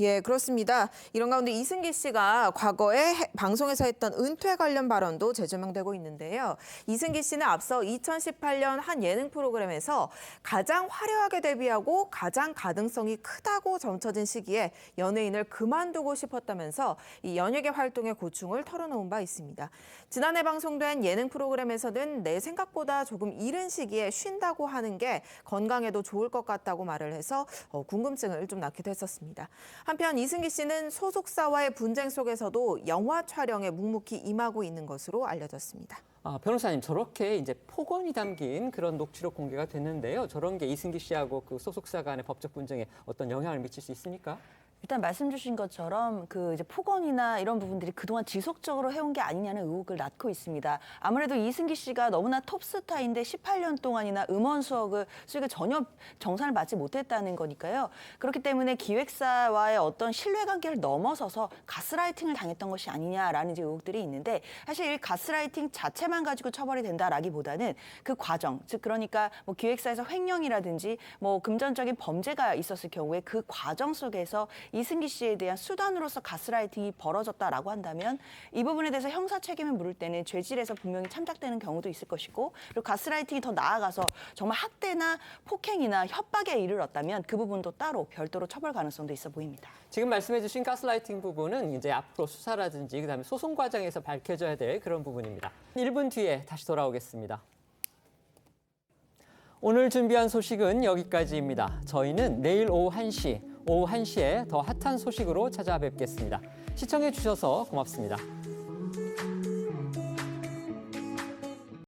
예, 그렇습니다. 이런 가운데 이승기 씨가 과거에 방송에서 했던 은퇴 관련 발언도 재조명되고 있는데요. 이승기 씨는 앞서 2018년 한 예능 프로그램에서 가장 화려하게 데뷔하고 가장 가능성이 크다고 점쳐진 시기에 연예인을 그만두고 싶었다면서 이 연예계 활동의 고충을 털어놓은 바 있습니다. 지난해 방송된 예능 프로그램에서는 내 생각보다 조금 이른 시기에 쉰다고 하는 게 건강에도 좋을 것 같다고 말을 해서 궁금증을 좀 낳기도 했었습니다. 한편 이승기 씨는 소속사와의 분쟁 속에서도 영화 촬영에 묵묵히 임하고 있는 것으로 알려졌습니다. 변호사님, 저렇게 이제 폭언이 담긴 그런 녹취록 공개가 됐는데요. 저런 게 이승기 씨하고 그 소속사 간의 법적 분쟁에 어떤 영향을 미칠 수 있습니까? 일단 말씀 주신 것처럼 그 이제 폭언이나 이런 부분들이 그동안 지속적으로 해온 게 아니냐는 의혹을 낳고 있습니다. 아무래도 이승기 씨가 너무나 톱스타인데 18년 동안이나 음원 수익을 전혀 정산을 받지 못했다는 거니까요. 그렇기 때문에 기획사와의 어떤 신뢰관계를 넘어서서 가스라이팅을 당했던 것이 아니냐라는 이제 의혹들이 있는데, 사실 가스라이팅 자체만 가지고 처벌이 된다라기보다는 그 과정, 즉 그러니까 뭐 기획사에서 횡령이라든지 뭐 금전적인 범죄가 있었을 경우에 그 과정 속에서 이승기 씨에 대한 수단으로서 가스라이팅이 벌어졌다라고 한다면 이 부분에 대해서 형사 책임을 물을 때는 죄질에서 분명히 참작되는 경우도 있을 것이고, 그리고 가스라이팅이 더 나아가서 정말 학대나 폭행이나 협박에 이르렀다면 그 부분도 따로 별도로 처벌 가능성도 있어 보입니다. 지금 말씀해주신 가스라이팅 부분은 이제 앞으로 수사라든지 그다음에 소송 과정에서 밝혀져야 될 그런 부분입니다. 1분 뒤에 다시 돌아오겠습니다. 오늘 준비한 소식은 여기까지입니다. 저희는 내일 오후 1시에 더 핫한 소식으로 찾아뵙겠습니다. 시청해 주셔서 고맙습니다.